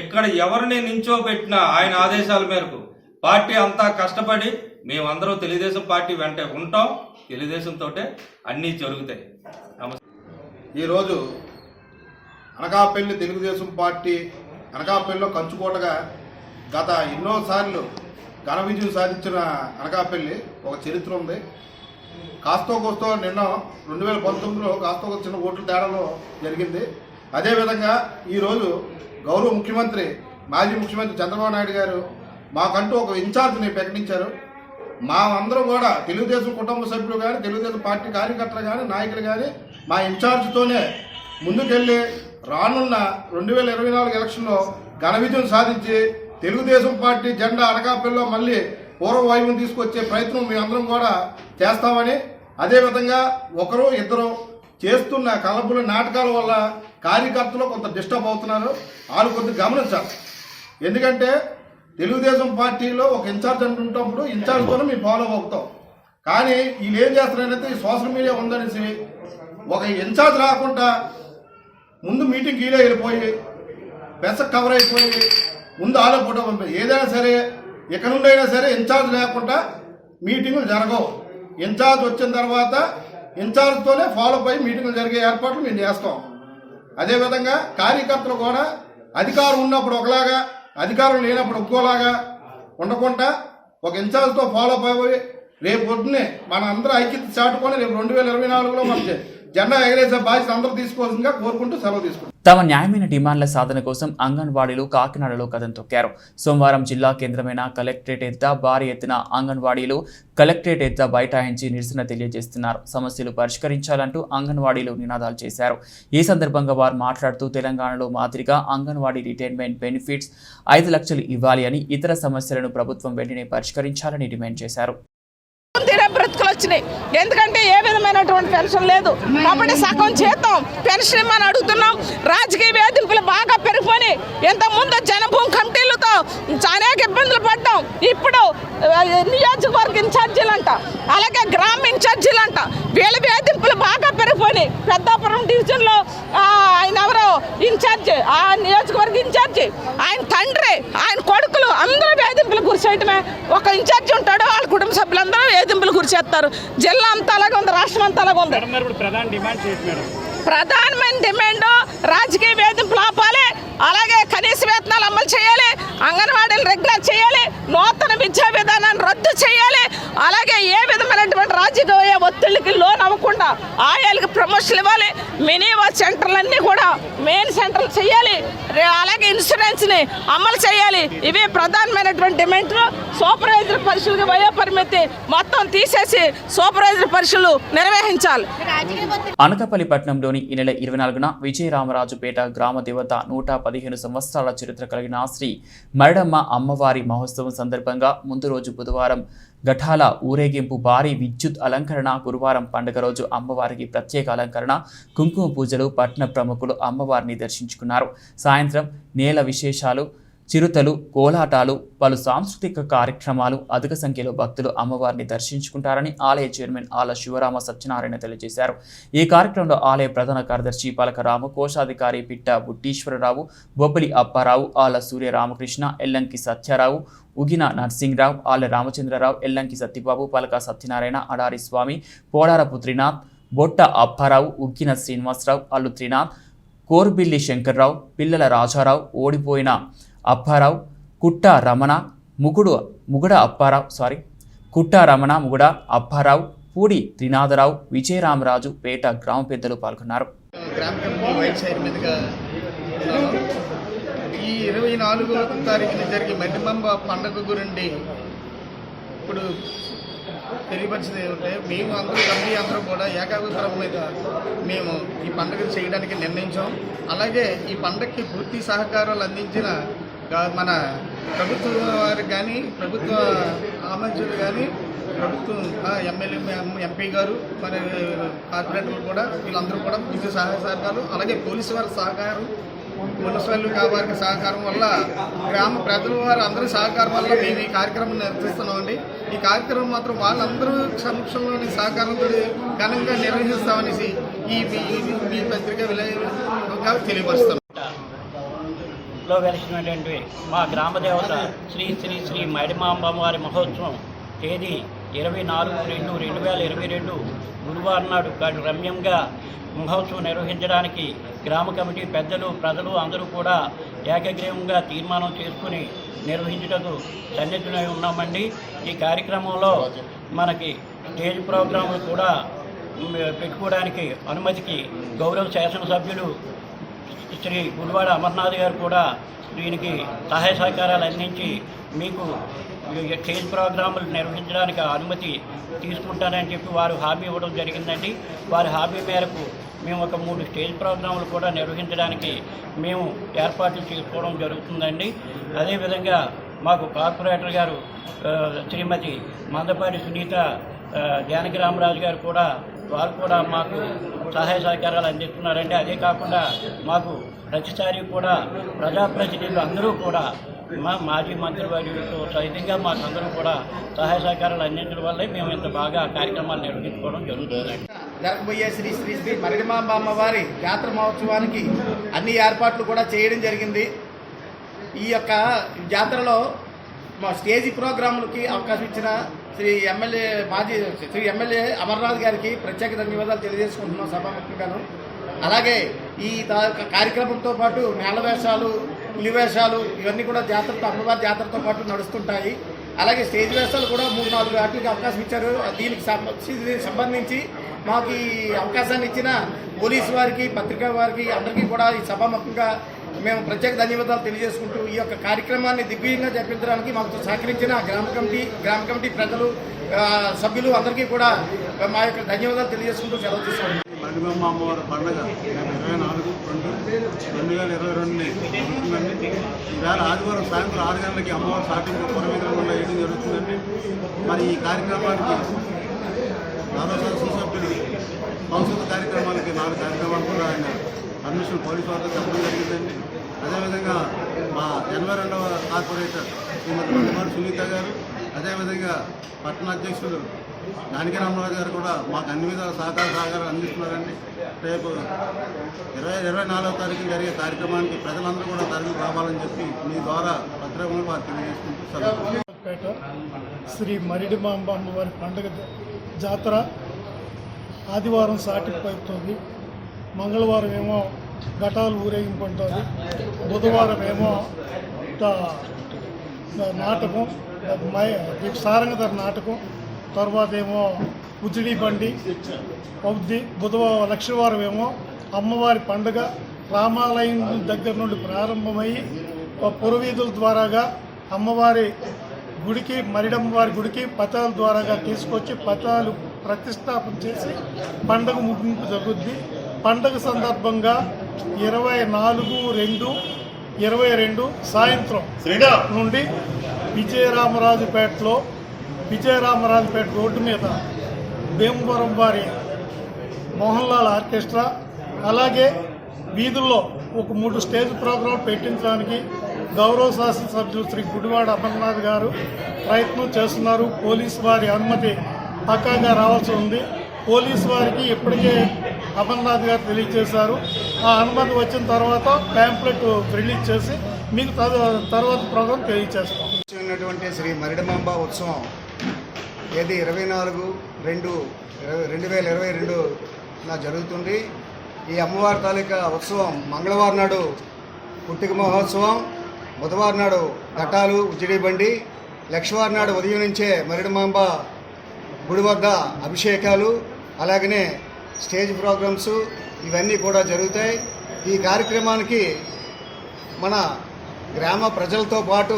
ఇక్కడ ఎవరిని నించోబెట్టినా ఆయన ఆదేశాల మేరకు పార్టీ అంతా కష్టపడి మేమందరం తెలుగుదేశం పార్టీ వెంటే ఉంటాం. తెలుగుదేశంతో అన్నీ జరుగుతాయి. ఈరోజు అనకాపల్లి తెలుగుదేశం పార్టీ అనకాపల్లిలో కంచుకోటగా గత ఎన్నోసార్లు ఘన విజయం సాధించిన అనకాపల్లి ఒక చరిత్ర ఉంది. కాస్తో కోస్తో నిన్న 2019లో కాస్తో చిన్న ఓట్ల తేడాలో జరిగింది. అదేవిధంగా ఈరోజు గౌరవ ముఖ్యమంత్రి మాజీ ముఖ్యమంత్రి చంద్రబాబు నాయుడు గారు మాకంటూ ఒక ఇన్ఛార్జ్ని ప్రకటించారు. మా అందరూ కూడా తెలుగుదేశం కుటుంబ సభ్యులు కానీ, తెలుగుదేశం పార్టీ కార్యకర్తలు కానీ, నాయకులు కానీ మా ఇన్ఛార్జ్తోనే ముందుకెళ్ళి రానున్న 2024 ఎలక్షన్లో ఘన విజయం సాధించి తెలుగుదేశం పార్టీ జెండా అనకాపల్లిలో మళ్ళీ పూర్వ వైభవం తీసుకొచ్చే ప్రయత్నం మేమందరం కూడా చేస్తామని, అదేవిధంగా ఒకరు ఇద్దరు చేస్తున్న కలబుల నాటకాల వల్ల కార్యకర్తలు కొంత డిస్టర్బ్ అవుతున్నారు. వాళ్ళు కొద్దిగా గమనించాలి. ఎందుకంటే తెలుగుదేశం పార్టీలో ఒక ఇన్ఛార్జ్ అంటుంటప్పుడు ఇన్ఛార్జ్తోనే మేము ఫాలో అవుతాం. కానీ వీళ్ళు ఏం చేస్తున్నారంటే ఈ సోషల్ మీడియా ఉందనేసి ఒక ఇన్ఛార్జ్ రాకుండా ముందు మీటింగ్కి వీలే వెళ్ళిపోయి బెస్ కవర్ అయిపోయి ముందు ఆలో ఫోటో పంపారు. ఏదైనా సరే ఎక్కడ నుండి అయినా సరే ఇన్ఛార్జ్ లేకుండా మీటింగులు జరగవు. ఇన్ఛార్జ్ వచ్చిన తర్వాత ఇన్ఛార్జ్తోనే ఫాలో అయ్యి మీటింగులు జరిగే ఏర్పాట్లు మేము చేస్తాం. అదేవిధంగా కార్యకర్తలు కూడా అధికారం ఉన్నప్పుడు ఒకలాగా, అధికారం లేనప్పుడు ఇంకోలాగా ఉండకుండా ఒక ఇన్ఛార్జ్తో ఫాలో అయిపోయి రేపు పొద్దున్నే మన అందరూ ఐక్యత చాటుకొని రేపు 2024లో మన జెండా ఎగరేసే బాధ్యత అందరూ తీసుకోవాల్సిందిగా కోరుకుంటూ సెలవు తీసుకుంటాం. తమ న్యాయమైన డిమాండ్ల సాధన కోసం అంగన్వాడీలు కాకినాడలో కదం తొక్కారు. సోమవారం జిల్లా కేంద్రమైన కలెక్టరేట్ ఎద్ద భారీ ఎత్తున అంగన్వాడీలు కలెక్టరేట్ ఎద్ద బైఠాయించి నిరసన తెలియజేస్తున్నారు. సమస్యలు పరిష్కరించాలంటూ అంగన్వాడీలు నినాదాలు చేశారు. ఈ సందర్భంగా వారు మాట్లాడుతూ తెలంగాణలో మాదిరిగా అంగన్వాడీ రిటైర్మెంట్ బెనిఫిట్స్ 5 లక్షలు ఇవ్వాలి అని, ఇతర సమస్యలను ప్రభుత్వం వెంటనే పరిష్కరించాలని డిమాండ్ చేశారు. బ్రతుకులు వచ్చినాయి. ఎందుకంటే ఏ విధమైనటువంటి పెన్షన్ లేదు కాబట్టి సగం చేద్దాం పెన్షన్ ఇమ్మని అడుగుతున్నాం. రాజకీయ వేధింపులు బాగా పెరిగిపోయి ఇంతకుముందు జనభూమి కమిటీలతో అనేక ఇబ్బందులు పడ్డాం. ఇప్పుడు నియోజకవర్గ ఇన్ఛార్జీలంట, అలాగే గ్రామ ఇన్ఛార్జీలంట, వీళ్ళ వేధింపులు బాగా పెరిగిపోయి పెద్దాపురం డివిజన్లో ఆయన ఎవరో ఇన్ఛార్జి, ఆ నియోజకవర్గ ఇన్ఛార్జి, ఆయన తండ్రి, ఆయన కొడుకులు అందరూ వేధింపులు గురిచేయటమే. ఒక ఇన్ఛార్జి ఉంటాడు, వాళ్ళ కుటుంబ సభ్యులందరూ వేధింపులు గురిచేస్తారు. జిల్లా అంతా అలాగే ఉంది, రాష్ట్రం అంతా అలాగే ఉంది. ప్రధానమైన డిమాండ్ రాజకీయ వేధింపులు ఆపాలి, అలాగే కనీస వేతనాలు అమలు చేయాలి, అంగన్వాడీలు రెగ్యులర్ చేయాలి, నూతన విద్యా విధానాన్ని రద్దు చేయాలి, అలాగే ఏ విధమైనటువంటి రాజకీయ ఒత్తిడికి లోన్ అవ్వకుండా ఆయాలకి ప్రమోషన్లు ఇవ్వాలి, మినివా సెంటర్లన్నీ కూడా మెయిన్ సెంటర్లు చేయాలి, అలాగే ఇన్సూరెన్స్ని అమలు చేయాలి. ఇవి ప్రధానమైనటువంటి డిమాండ్లు. సూపర్వైజర్ పరీక్షలకు వయో పరిమితి మొత్తం తీసేసి సూపర్వైజర్ పరీక్షలు నిర్వహించాలి. అనకాపల్లి పట్టణంలోని ఈ నెల 24న విజయరామరాజుపేట గ్రామ దేవత 115 సంవత్సరాల చరిత్ర కలిగిన శ్రీ మరడమ్మ అమ్మవారి మహోత్సవం సందర్భంగా ముందు రోజు బుధవారం ఘటాల ఊరేగింపు, భారీ విద్యుత్ అలంకరణ, గురువారం పండుగ రోజు అమ్మవారికి ప్రత్యేక అలంకరణ, కుంకుమ పూజలు, పట్టణ ప్రముఖులు అమ్మవారిని దర్శించుకున్నారు. సాయంత్రం నేల విశేషాలు, చిరుతలు, కోలాటాలు, పలు సాంస్కృతిక కార్యక్రమాలు, అధిక సంఖ్యలో భక్తులు అమ్మవారిని దర్శించుకుంటారని ఆలయ చైర్మన్ ఆల శివరామ సత్యనారాయణ తెలియజేశారు. ఈ కార్యక్రమంలో ఆలయ ప్రధాన కార్యదర్శి పలకరాము, కోశాధికారి పిట్ట బుట్టీశ్వరరావు, బొబ్బలి అప్పారావు, ఆల సూర్య రామకృష్ణ, ఎల్లంకి సత్యారావు, ఉగిన నర్సింగ్రావు, ఆల రామచంద్రరావు, ఎల్లంకి సత్యబాబు, పలక సత్యనారాయణ, అడారి స్వామి, పోడారపు త్రినాథ్, బొట్ట అప్పారావు, ఉగ్గిన శ్రీనివాసరావు, అల్లు త్రినాథ్, కోర్బిల్లి శంకర్రావు, పిల్లల రాజారావు, ఓడిపోయిన అప్పారావు, కుట్ట రమణ, ముగుడ అప్పారావు, పూడి త్రినాథరావు, విజయరామరాజు, పేట గ్రామ పెద్దలు పాల్గొన్నారు. గ్రామ కమిటీ వైస్ చైర్మన్గా ఈ 24వ తారీఖున జరిగే మధ్యమంబ పండుగ గురించి ఇప్పుడు తెలియపరిచింది ఏమంటే, మేము అందరూ కమిటీ అందరూ కూడా ఏకాభిప్రాయం మీద మేము ఈ పండుగ చేయడానికి నిర్ణయించాం. అలాగే ఈ పండుగకి పూర్తి సహకారాలు అందించిన మన ప్రభుత్వం వారికి కానీ, ప్రభుత్వ ఆమంచులు కానీ, ప్రభుత్వం ఎమ్మెల్యే ఎంపీ గారు, మరి కార్పొరేటర్లు కూడా, వీళ్ళందరూ కూడా పూర్తి సహకారాలు, అలాగే పోలీసు వారి సహకారం, మున్సిపల్ వారికి సహకారం వల్ల, గ్రామ ప్రజల వారు అందరి సహకారం వల్ల మేము ఈ కార్యక్రమం నిర్వహిస్తున్నామండి. ఈ కార్యక్రమం మాత్రం వాళ్ళందరూ సమక్షంలోని సహకారంతో ఘనంగా నిర్వహిస్తామనేసి ఈ పత్రిక విలేకరులుగా తెలియపరుస్తున్నాం. లో వెలిసినటువంటి మా గ్రామ దేవత శ్రీ శ్రీ శ్రీ మైడమాంబవారి మహోత్సవం తేదీ 24/2/2022 గురువారం నాడు రమ్యంగా మహోత్సవం నిర్వహించడానికి గ్రామ కమిటీ పెద్దలు, ప్రజలు అందరూ కూడా ఏకగ్రీవంగా తీర్మానం చేసుకుని నిర్వహించుటకు సన్నిధులై ఉన్నామండి. ఈ కార్యక్రమంలో మనకి స్టేజ్ ప్రోగ్రాములు కూడా పెట్టుకోవడానికి అనుమతికి గౌరవ శాసనసభ్యులు శ్రీ గుడివాడ అమర్నాథ్ గారు కూడా దీనికి సహాయ సహకారాలు అందించి మీకు స్టేజ్ ప్రోగ్రాములు నిర్వహించడానికి అనుమతి తీసుకుంటానని చెప్పి వారు హామీ ఇవ్వడం జరిగిందండి. వారి హామీ మేరకు మేము ఒక 3 స్టేజ్ ప్రోగ్రాములు కూడా నిర్వహించడానికి మేము ఏర్పాట్లు చేసుకోవడం జరుగుతుందండి. అదేవిధంగా మాకు కార్పొరేటర్ గారు శ్రీమతి మందపాటి సునీత జానకి రామరాజు గారు కూడా వారు కూడా మాకు సహాయ సహకారాలు అందిస్తున్నారండి. అదే కాకుండా మాకు ప్రతిసారి కూడా ప్రజాప్రతినిధులు అందరూ కూడా మా మాజీ మంత్రివర్యులతో సహితంగా మాకందరూ కూడా సహాయ సహకారాలు అందించడం వల్లే మేము ఇంత బాగా కార్యక్రమాలు నిర్వహించుకోవడం జరుగుతుందండి. జరగబోయే శ్రీ శ్రీ శ్రీ మరిడిమాంబ అమ్మవారి జాతర మహోత్సవానికి అన్ని ఏర్పాట్లు కూడా చేయడం జరిగింది. ఈ యొక్క జాతరలో మా స్టేజీ ప్రోగ్రాములకి అవకాశం ఇచ్చిన శ్రీ ఎమ్మెల్యే అమర్నాథ్ గారికి ప్రత్యేక ధన్యవాదాలు తెలియజేసుకుంటున్నాం సభాముఖంగాను. అలాగే ఈ కార్యక్రమంతో పాటు నేల వేషాలు, పులి వేషాలు ఇవన్నీ కూడా జాతరతో అమ్మవారి జాతరతో పాటు నడుస్తుంటాయి. అలాగే స్టేజ్ వేషాలు కూడా 3-4 వాటికి అవకాశం ఇచ్చారు. దీనికి సంబంధించి మాకు ఈ అవకాశాన్ని ఇచ్చిన పోలీసు వారికి, పత్రికా వారికి అందరికీ కూడా ఈ సభాముఖంగా మేము ప్రత్యేక ధన్యవాదాలు తెలియజేసుకుంటూ ఈ యొక్క కార్యక్రమాన్ని దిగ్విజయంగా జరిపించడానికి మాకు సహకరించిన గ్రామ కమిటీ ప్రజలు, సభ్యులు అందరికీ కూడా మా యొక్క ధన్యవాదాలు తెలియజేసుకుంటూ సెలవు తీసుకుంటాం. మరిడిమాంబ అమ్మవారి పండుగ 24/2/2022 జరుగుతుందండి. ఈవేళ ఆదివారం సాయంత్రం 6 గంటలకి అమ్మవారి సాటింపు పురవీధుల గుండా వేయడం జరుగుతుందండి. మరి ఈ కార్యక్రమానికి శాసనసభ్యులు సంస్కృత కార్యక్రమాలకి 4 కార్యక్రమాలు కూడా ఆయన పర్మిషన్ పోలీసు వారితో చెప్పడం జరిగిందండి. అదేవిధంగా మా 82వ కార్పొరేటర్ శ్రీమతి బండమాడి సునీత గారు, అదేవిధంగా పట్టణ అధ్యక్షులు జానకి రామరాజు గారు కూడా మాకు అన్ని విధాల సహకారాలు అందిస్తున్నారండి. రేపు 24వ తారీఖు జరిగే కార్యక్రమానికి ప్రజలందరూ కూడా తరలి రావాలని చెప్పి మీ ద్వారా పత్రికలు వారు తెలియజేసుకుంటూ శ్రీ మరిడిమాంబ అమ్మవారి పండుగ జాతర ఆదివారం సాటికి పడుతుంది. మంగళవారం ఏమో ఘటాలు ఊరేగింపు ఉంటుంది. బుధవారం ఏమో నాటకం, సారంగధర నాటకం, తర్వాత ఏమో ఉజిడి బండి అవుద్ది. లక్షవారం ఏమో అమ్మవారి పండుగ రామాలయం దగ్గర నుండి ప్రారంభమయ్యి పురవీధుల ద్వారాగా అమ్మవారి గుడికి, మరిడమ్మవారి గుడికి పతాల ద్వారాగా తీసుకొచ్చి పతాలు ప్రతిష్టాపన చేసి పండుగ ముగింపు జరుగుద్ది. పండుగ సందర్భంగా 24/2/22 సాయంత్రం నుండి విజయరామరాజుపేట రోడ్డు మీద భీమవరం వారి మోహన్లాల్ ఆర్కెస్ట్రా, అలాగే వీధుల్లో ఒక 3 స్టేజ్ ప్రోగ్రాం పెట్టించడానికి గౌరవ శాసనసభ్యులు శ్రీ గుడివాడ అమర్నాథ్ గారు ప్రయత్నం చేస్తున్నారు. పోలీసు వారి అనుమతి పక్కాగా రావాల్సి ఉంది. పోలీసు వారికి ఇప్పటికే అమర్నాథ్ గారు తెలియజేశారు. ఆ అనుమతి వచ్చిన తర్వాత ప్యాంప్లెట్ రిలీజ్ చేసి మీకు తర్వాత ప్రోగ్రాం తెలియజేస్తాం. ఉన్నటువంటి శ్రీ మరిడిమాంబ ఉత్సవం ఏది 24/2/2022 జరుగుతుంది. ఈ అమ్మవారి తాలూకా ఉత్సవం మంగళవారం నాడు పుట్టిక మహోత్సవం, బుధవారం నాడు ఘటాలు, ఉజిడి బండి, లక్షవారం నాడు ఉదయం నుంచే మరిడిమాంబ గుడి వద్ద అభిషేకాలు, అలాగనే స్టేజ్ ప్రోగ్రామ్స్ ఇవన్నీ కూడా జరుగుతాయి. ఈ కార్యక్రమానికి మన గ్రామ ప్రజలతో పాటు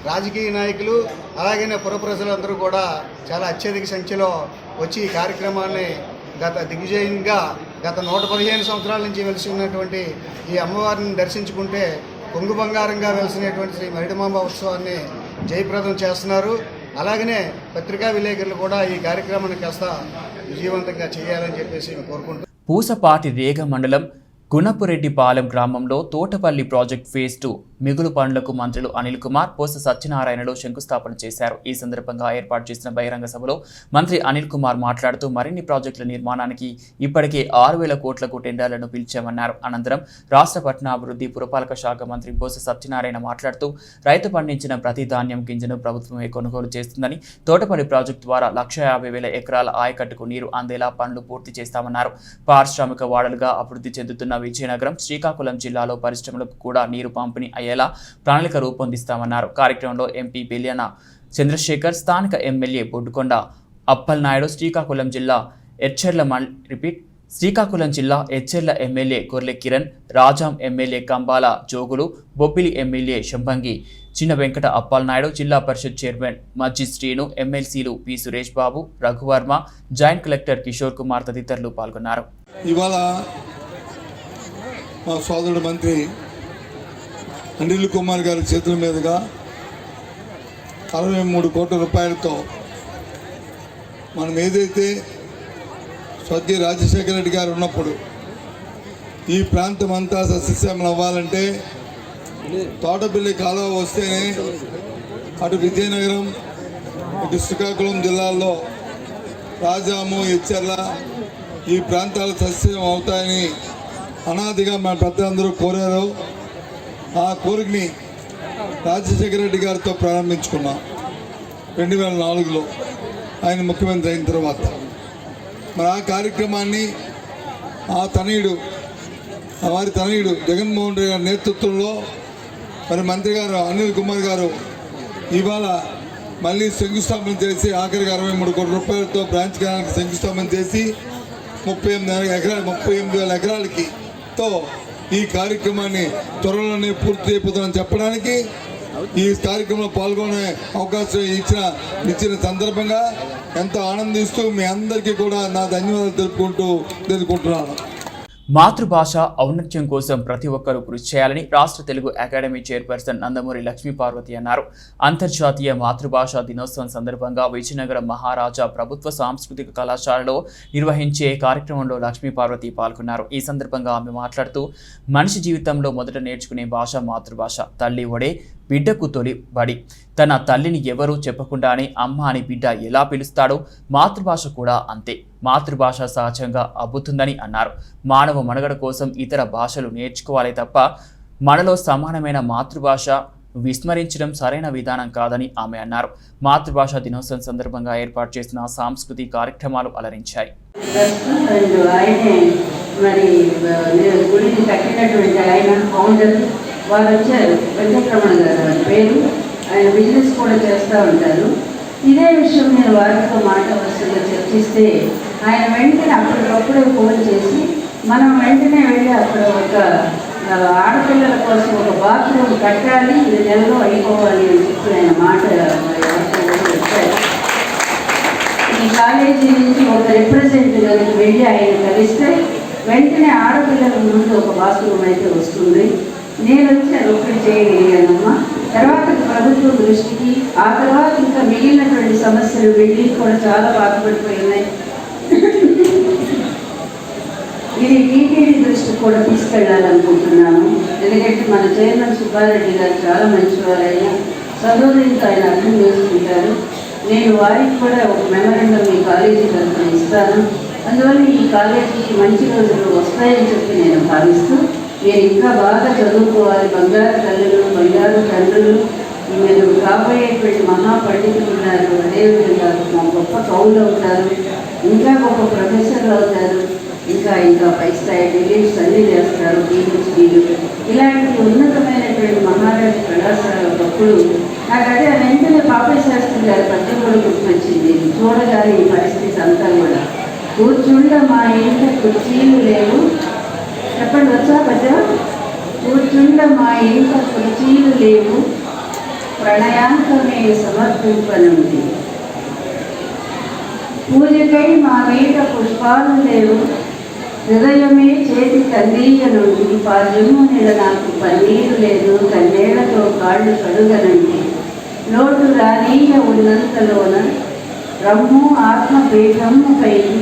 రాజకీయ నాయకులు, అలాగనే పుర ప్రజలందరూ కూడా చాలా అత్యధిక సంఖ్యలో వచ్చి ఈ కార్యక్రమాన్ని దిగ్విజయంగా గత 115 సంవత్సరాల నుంచి వెలిసి ఉన్నటువంటి ఈ అమ్మవారిని దర్శించుకుంటే కొంగు బంగారంగా వెలిసినటువంటి శ్రీ మరిడిమాంబ ఉత్సవాన్ని జయప్రదం చేస్తున్నారు. అలాగనే పత్రికా విలేకరులు కూడా ఈ కార్యక్రమాన్ని కాస్త విజయవంతంగా చేయాలని చెప్పేసి కోరుకుంటున్నాను. పూసపాటి రేగ మండలం గుణపురెడ్డిపాలెం గ్రామంలో తోటపల్లి ప్రాజెక్ట్ ఫేజ్ 2 మిగులు పనులకు మంత్రులు అనిల్ కుమార్, పోస సత్యనారాయణలు శంకుస్థాపన చేశారు. ఈ సందర్భంగా ఏర్పాటు చేసిన బహిరంగ సభలో మంత్రి అనిల్ కుమార్ మాట్లాడుతూ మరిన్ని ప్రాజెక్టుల నిర్మాణానికి ఇప్పటికే 6,000 కోట్లకు టెండర్లను పిలిచామన్నారు. అనంతరం రాష్ట్ర పట్టణాభివృద్ధి పురపాలక శాఖ మంత్రి పోస సత్యనారాయణ మాట్లాడుతూ రైతు పండించిన ప్రతి ధాన్యం గింజను ప్రభుత్వమే కొనుగోలు చేస్తుందని, తోటపల్లి ప్రాజెక్టు ద్వారా 150,000 ఎకరాల ఆయకట్టుకు నీరు అందేలా పనులు పూర్తి చేస్తామన్నారు. పారిశ్రామిక వాడలుగా అభివృద్ధి చెందుతున్న విజయనగరం, శ్రీకాకుళం జిల్లాలో పరిశ్రమలకు కూడా నీరు పంపిణీ అయ్యేలా ప్రణాళిక రూపొందిస్తామన్నారు. కార్యక్రమంలో ఎంపీ బెలియాన చంద్రశేఖర్, స్థానిక ఎమ్మెల్యే బొడ్డుకొండ అప్పలనాయుడు, శ్రీకాకుళం జిల్లా ఎచ్చెర్ల ఎమ్మెల్యే గొర్లె కిరణ్, రాజాం ఎమ్మెల్యే కంబాల జోగులు, బొబ్బిలి ఎమ్మెల్యే శంభంగి చిన్న వెంకట అప్పలనాయుడు, జిల్లా పరిషత్ చైర్మన్ మజ్జి శ్రీను, ఎమ్మెల్సీలు P Suresh Babu, Raghu Varma, joint collector Kishore Kumar తదితరులు పాల్గొన్నారు. ఇవాళ మా సోదరుడు మంత్రి అనిల్ కుమార్ గారి చేతుల మీదుగా 63 కోట్ల రూపాయలతో మనం ఏదైతే స్వర్గీయ రాజశేఖర రెడ్డి గారు ఉన్నప్పుడు ఈ ప్రాంతం అంతా సస్యశ్యామలం అవ్వాలంటే తోటపల్లి కాలువ వస్తేనే అటు విజయనగరం ఇటు శ్రీకాకుళం జిల్లాల్లో రాజాము ఎచ్చర్ల ఈ ప్రాంతాలు సస్యం అవుతాయని అనాదిగా మన పెద్దలందరూ కోరారు. ఆ కోరికని రాజశేఖర రెడ్డి గారితో ప్రారంభించుకున్నాం 2004లో ఆయన ముఖ్యమంత్రి అయిన తర్వాత. మరి ఆ కార్యక్రమాన్ని వారి తనయుడు జగన్మోహన్ రెడ్డి గారి నేతృత్వంలో మరి మంత్రి గారు అనిల్ కుమార్ గారు ఇవాళ మళ్ళీ శంకుస్థాపన చేసి ఆఖరికి 63 కోట్ల రూపాయలతో బ్రాంచ్ కెనాల్కి శంకుస్థాపన చేసి 38,000 ఎకరాలకి ఈ కార్యక్రమాన్ని త్వరలోనే పూర్తి అయిపోతుందని చెప్పడానికి ఈ కార్యక్రమంలో పాల్గొనే అవకాశం ఇచ్చిన సందర్భంగా ఎంతో ఆనందిస్తూ మీ అందరికీ కూడా నా ధన్యవాదాలు తెలుపుకుంటున్నాను. మాతృభాష ఔన్నత్యం కోసం ప్రతి ఒక్కరూ కృషి చేయాలని రాష్ట్ర తెలుగు అకాడమీ చైర్పర్సన్ నందమూరి లక్ష్మీపార్వతి అన్నారు. అంతర్జాతీయ మాతృభాషా దినోత్సవం సందర్భంగా విజయనగరం మహారాజా ప్రభుత్వ సాంస్కృతిక కళాశాలలో నిర్వహించే కార్యక్రమంలో లక్ష్మీపార్వతి పాల్గొన్నారు. ఈ సందర్భంగా ఆమె మాట్లాడుతూ మనిషి జీవితంలో మొదట నేర్చుకునే భాష మాతృభాష. తల్లి ఒడే బిడ్డకు తొలి బడి. తన తల్లిని ఎవరూ చెప్పకుండానే అమ్మ అని బిడ్డ ఎలా పిలుస్తాడో మాతృభాష కూడా అంతే. మాతృభాష సహజంగా అబ్బుతుందని అన్నారు. మానవ మనుగడ కోసం ఇతర భాషలు నేర్చుకోవాలి తప్ప మనలో సమానమైన మాతృభాష విస్మరించడం సరైన విధానం కాదని ఆమె అన్నారు. మాతృభాష దినోత్సవం సందర్భంగా ఏర్పాటు చేసిన సాంస్కృతిక కార్యక్రమాలు అలరించాయి. వారు వచ్చారు, వెంకటరమణ గారు వారి పేరు. ఆయన బిజినెస్ కూడా చేస్తూ ఉంటారు. ఇదే విషయం నేను వారితో మాట్లాడవలసిందిగా చర్చిస్తే ఆయన వెంటనే అప్పటికప్పుడే ఫోన్ చేసి మనం వెంటనే వెళ్ళి అక్కడ ఒక ఆడపిల్లల కోసం ఒక బాత్రూమ్ కట్టాలి, ఇది నెలలో అయిపోవాలి అని చెప్పి ఆయన మాట చెప్పారు. ఈ కాలేజీ నుంచి ఒక రిప్రజెంటేటివ్ వెళ్ళి ఆయన కలిస్తే వెంటనే ఆడపిల్లల ముందు ఒక బాత్రూమ్ అయితే వస్తుంది. నేను వచ్చి అది ఒక్కటి చేయగలిగానమ్మా. తర్వాత ప్రభుత్వం దృష్టికి, ఆ తర్వాత ఇంకా మిగిలినటువంటి సమస్యలు బిల్డింగ్ కూడా చాలా బాధపడిపోయి ఉన్నాయి. ఇది టీటీడీ దృష్టికి కూడా తీసుకెళ్లాలనుకుంటున్నాను. ఎందుకంటే మన చైర్మన్ సుబ్బారెడ్డి గారు చాలా మంచివారైనా సహోదరులతో ఆయన అర్థం చేసుకుంటారు. నేను వారికి కూడా ఒక మెమరాండం ఈ కాలేజీ తరఫున ఇస్తాను. అందువల్ల ఈ కాలేజీకి మంచి రోజులు వస్తాయని చెప్పి నేను భావిస్తూ, మీరు ఇంకా బాగా చదువుకోవాలి. బంగారు తల్లులు, బంగారు తండ్రులు, మీరు కాబోయేటువంటి మహాపండితులు ఉన్నారు. అదేవిధంగా మా గొప్ప కవులు అవుతారు, ఇంకా గొప్ప ప్రొఫెసర్లు అవుతారు, ఇంకా పై స్థాయి డిగ్రీస్ అన్నీ చేస్తారు, PhDలు. ఇలాంటి ఉన్నతమైనటువంటి మహారాజు కళాశాల ఒకప్పుడు నాకు అదే వెంటనే పాపయ్య శాస్త్రి గారి పద్యం కూడా గుర్తొచ్చింది. చూడగానే ఈ పరిస్థితి అంతా కూడా కూర్చుండ మా ఇంట కుర్చీలు లేవు. చెప్పండి, వచ్చా పద్యం? కూర్చుండ మా ఇంట కుర్చీలు లేవు, ప్రణయాంతమే సమర్పింపనుంది. పూజకై మా వీట పుష్పాలు లేవు, హృదయమే చేతి కందీయ నుండి. పాజము నెల నాకు పన్నీరు లేదు, కన్నేళ్లతో కాళ్ళు కడుగనండి. లోటు రానీయ ఉన్నంతలోన రమ్ము ఆత్మపీఠము పైకి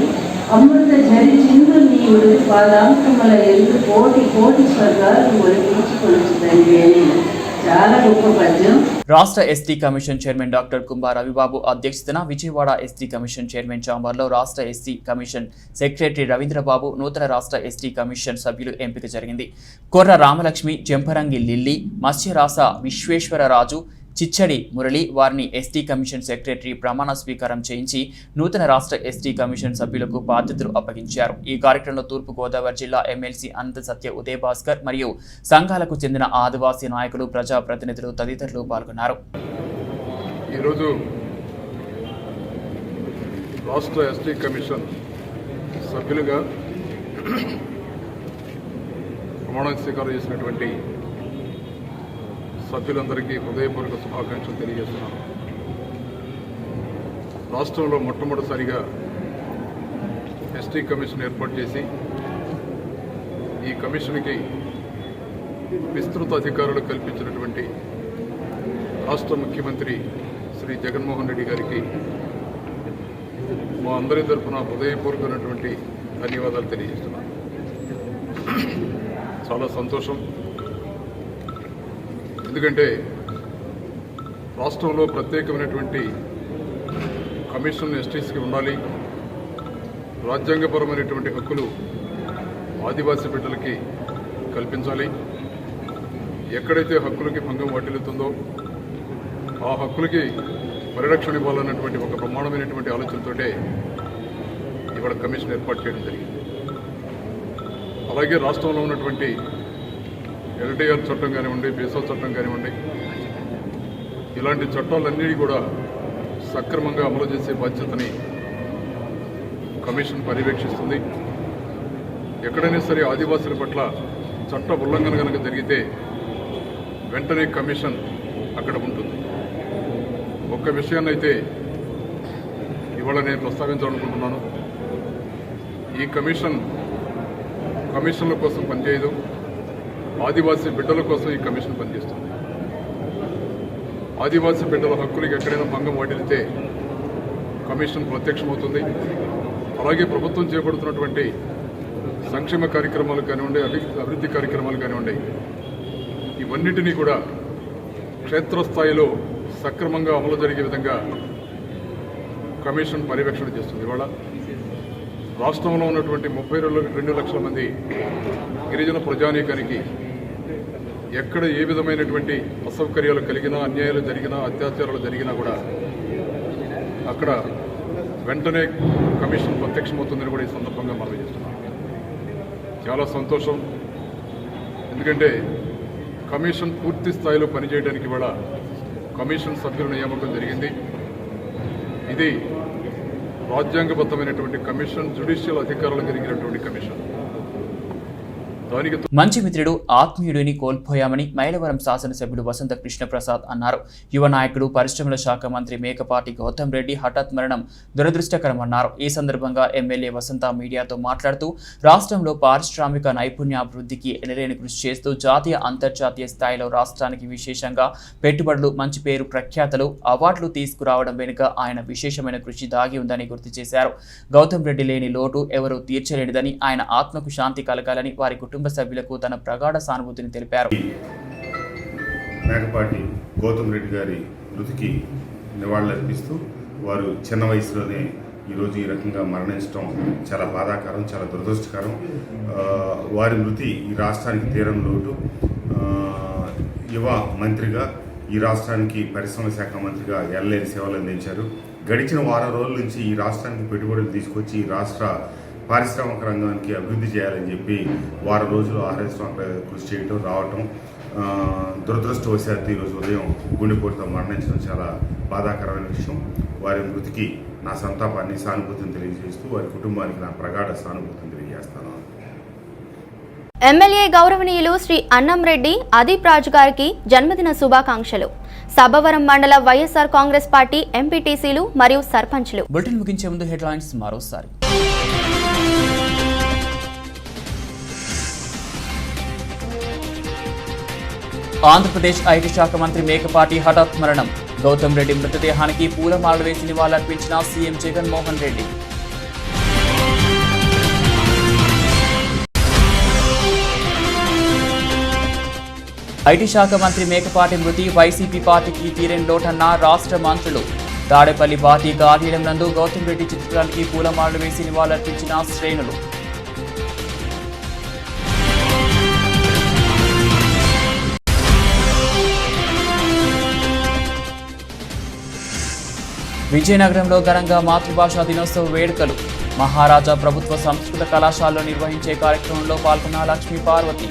అమృత జరి చిందు నీవుడు పాదాంకముల ఎందు కోటి కోటి స్వర్గాలు ఒలిపించుకొలుచుతండి అని చాలా గొప్ప పద్యం. రాష్ట్ర ST commission chairman doctor Kumbha Ravibabu అధ్యక్షతన విజయవాడ ఎస్టీ కమిషన్ చైర్మన్ ఛాంబర్లో రాష్ట్ర ఎస్టీ కమిషన్ సెక్రటరీ రవీంద్రబాబు, నూతన రాష్ట్ర ఎస్టీ కమిషన్ సభ్యులు ఎంపిక జరిగింది. కొర్ర రామలక్ష్మి, జంపరంగి లిల్లీ, మత్స్యరాస విశ్వేశ్వరరాజు, చిచ్చడి మురళి వారిని ఎస్టీ కమిషన్ సెక్రటరీ ప్రమాణ స్వీకారం చేయించి నూతన రాష్ట్ర ఎస్టీ కమిషన్ సభ్యులకు బాధ్యతలు అప్పగించారు. ఈ కార్యక్రమంలో తూర్పు గోదావరి జిల్లా ఎమ్మెల్సీ అనంత సత్య ఉదయ భాస్కర్ మరియు సంఘాలకు చెందిన ఆదివాసీ నాయకులు, ప్రజాప్రతినిధులు తదితరులు పాల్గొన్నారు. ఈరోజు రాష్ట్ర ఎస్టీ కమిషన్ సభ్యులుగా ప్రమాణ స్వీకారం చేసినటువంటి సభ్యులందరికీ హృదయపూర్వక శుభాకాంక్షలు తెలియజేస్తున్నాను. రాష్ట్రంలో మొట్టమొదటిసారిగా ఎస్టీ కమిషన్ ఏర్పాటు చేసి ఈ కమిషన్కి విస్తృత అధికారులు కల్పించినటువంటి రాష్ట్ర ముఖ్యమంత్రి శ్రీ జగన్మోహన్ రెడ్డి గారికి మా అందరి తరఫున హృదయపూర్వకమైనటువంటి ధన్యవాదాలు తెలియజేస్తున్నాను. చాలా సంతోషం. ఎందుకంటే రాష్ట్రంలో ప్రత్యేకమైనటువంటి కమిషన్ ఎస్టీస్కి ఉండాలి. రాజ్యాంగపరమైనటువంటి హక్కులు ఆదివాసీ బిడ్డలకి కల్పించాలి. ఎక్కడైతే హక్కులకి భంగం వాటిల్లుతుందో ఆ హక్కులకి పరిరక్షణ ఇవ్వాలన్నటువంటి ఒక ప్రమాణమైనటువంటి ఆలోచనతోటే ఇవాళ కమిషన్ ఏర్పాటు చేయడం జరిగింది. అలాగే రాష్ట్రంలో ఉన్నటువంటి ఎల్టీఆర్ చట్టం కానివ్వండి, బీసా చట్టం కానివ్వండి, ఇలాంటి చట్టాలన్నీ కూడా సక్రమంగా అమలు చేసే బాధ్యతని కమిషన్ పర్యవేక్షిస్తుంది. ఎక్కడైనా సరే ఆదివాసుల పట్ల చట్ట ఉల్లంఘన కనుక జరిగితే వెంటనే కమిషన్ అక్కడ ఉంటుంది. ఒక్క విషయాన్ని అయితే ఇవాళ నేను ప్రస్తావించాలనుకుంటున్నాను. ఈ కమిషన్ల కోసం పనిచేయదు, ఆదివాసీ బిడ్డల కోసం ఈ కమిషన్ పనిచేస్తుంది. ఆదివాసీ బిడ్డల హక్కులకి ఎక్కడైనా భంగం వాటిల్లితే కమిషన్ ప్రత్యక్షమవుతుంది. అలాగే ప్రభుత్వం చేపడుతున్నటువంటి సంక్షేమ కార్యక్రమాలు కానివ్వండి, అభివృద్ధి కార్యక్రమాలు కానివ్వండి, ఇవన్నిటినీ కూడా క్షేత్రస్థాయిలో సక్రమంగా అమలు జరిగే విధంగా కమిషన్ పర్యవేక్షణ చేస్తుంది. ఇవాళ రాష్ట్రంలో ఉన్నటువంటి 32 లక్షల మంది గిరిజన ప్రజానీకానికి ఎక్కడ ఏ విధమైనటువంటి అసౌకర్యాలు కలిగినా, అన్యాయాలు జరిగినా, అత్యాచారాలు జరిగినా కూడా అక్కడ వెంటనే కమిషన్ ప్రత్యక్షమవుతుందని కూడా ఈ సందర్భంగా మనవి చేస్తున్నాం. చాలా సంతోషం. ఎందుకంటే కమిషన్ పూర్తి స్థాయిలో పనిచేయడానికి ఇవాళ కమిషన్ సభ్యుల నియామకం జరిగింది. ఇది రాజ్యాంగబద్ధమైనటువంటి కమిషన్, జ్యుడిషియల్ అధికారాలు కలిగినటువంటి కమిషన్. మంచి మిత్రుడు, ఆత్మీయుడిని కోల్పోయామని మైలవరం శాసనసభ్యుడు వసంత కృష్ణప్రసాద్ అన్నారు. యువ నాయకుడు, పరిశ్రమల శాఖ మంత్రి మేకపాటి గౌతమ్ రెడ్డి హఠాత్ మరణం దురదృష్టకరమన్నారు. ఈ సందర్భంగా ఎమ్మెల్యే వసంత మీడియాతో మాట్లాడుతూ రాష్ట్రంలో పారిశ్రామిక నైపుణ్యాభివృద్ధికి ఎనలేని కృషి చేస్తూ జాతీయ, అంతర్జాతీయ స్థాయిలో రాష్ట్రానికి విశేషంగా పెట్టుబడులు, మంచి పేరు ప్రఖ్యాతలు, అవార్డులు తీసుకురావడం వెనుక ఆయన విశేషమైన కృషి దాగి ఉందని గుర్తు చేశారు. గౌతమ్ రెడ్డి లేని లోటు ఎవరూ తీర్చలేనిదని, ఆయన ఆత్మకు శాంతి కలగాలని వారి కుటుంబ సభ్యులకు తన ప్రగాఢ సానుభూతిని తెలిపారు. మేకపాటి గౌతమ్ రెడ్డి గారి మృతికి నివాళులర్పిస్తూ వారు చిన్న వయసులోనే ఈరోజు ఈ రకంగా మరణించడం చాలా బాధాకరం, చాలా దురదృష్టకరం. వారి మృతి ఈ రాష్ట్రానికి తీరం లోటు. యువ మంత్రిగా ఈ రాష్ట్రానికి పరిశ్రమ శాఖ మంత్రిగా ఎనలేని సేవలు అందించారు. గడిచిన వారం రోజుల నుంచి ఈ రాష్ట్రానికి పెట్టుబడులు తీసుకొచ్చి ఈ రాష్ట్ర పారిశ్రామిక రంగానికి అభివృద్ధి చేయాలని చెప్పి వారం రోజులు ఆహ్వానించడం, కృషి చేయటం, రావటం. దురదృష్టవశాత్తు ఈరోజు ఉదయం గుండెపోటుతో మరణించడం చాలా బాధాకరమైన విషయం. వారి మృతికి నా సంతాపాన్ని, సానుభూతిని తెలియజేస్తూ వారి కుటుంబానికి నా ప్రగాఢ సానుభూతిని తెలియజేస్తాను. ఎమ్మెల్యే గౌరవనీయులు శ్రీ అన్నంరెడ్డి అదీప్ రాజు గారికి జన్మదిన శుభాకాంక్షలు. సభవరం మండల వైఎస్ఆర్ కాంగ్రెస్ పార్టీ ఎంపీటీసీలు మరియు సర్పంచ్లు. బులెటిన్ ముగించే ముందు హెడ్లైన్స్ మరోసారి. ఆంధ్రప్రదేశ్ ఐటీ శాఖ మంత్రి మేకపాటి హఠాత్ మరణం. గౌతమ్ రెడ్డి మృతదేహానికి పూలమాలలు వేసి నివాళులర్పించిన సీఎం జగన్మోహన్ రెడ్డి. ఐటీ శాఖ మంత్రి మేకపాటి మృతి వైసీపీ పార్టీకి తీరని లోటన్న రాష్ట్ర మంత్రులు. తాడేపల్లి పార్టీ కార్యాలయం నందు గౌతమ్ రెడ్డి చిత్రానికి పూలమాలలు వేసి నివాళులర్పించిన శ్రేణులు. విజయనగరంలో ఘనంగా మాతృభాషా దినోత్సవ వేడుకలు. మహారాజా ప్రభుత్వ సంస్కృత కళాశాలలో నిర్వహించే కార్యక్రమంలో పాల్గొన్న లక్ష్మీ పార్వతి.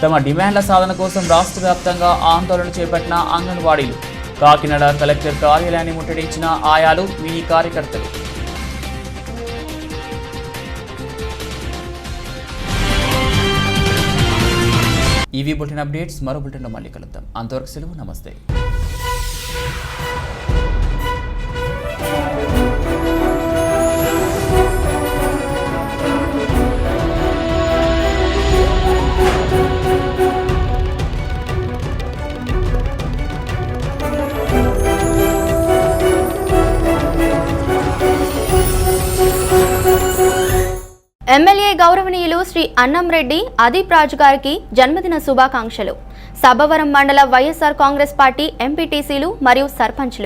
తమ డిమాండ్ల సాధన కోసం రాష్ట్ర వ్యాప్తంగా ఆందోళన చేపట్టిన అంగన్వాడీలు. కాకినాడ కలెక్టర్ కార్యాలయాన్ని ముట్టడించిన ఆయాలు, మినీ కార్యకర్తలు. ఈవీ బులెటిన్ అప్డేట్స్ మరో బులెటిన్లో మళ్ళీ కలుద్దాం. అంతవరకు సెలవు, నమస్తే. ఎమ్మెల్యే గౌరవనీయులు శ్రీ అన్నంరెడ్డి అదీప్ రాజు గారికి జన్మదిన శుభాకాంక్షలు. సభవరం మండల వైఎస్ఆర్ కాంగ్రెస్ పార్టీ ఎంపీటీసీలు మరియు సర్పంచ్లు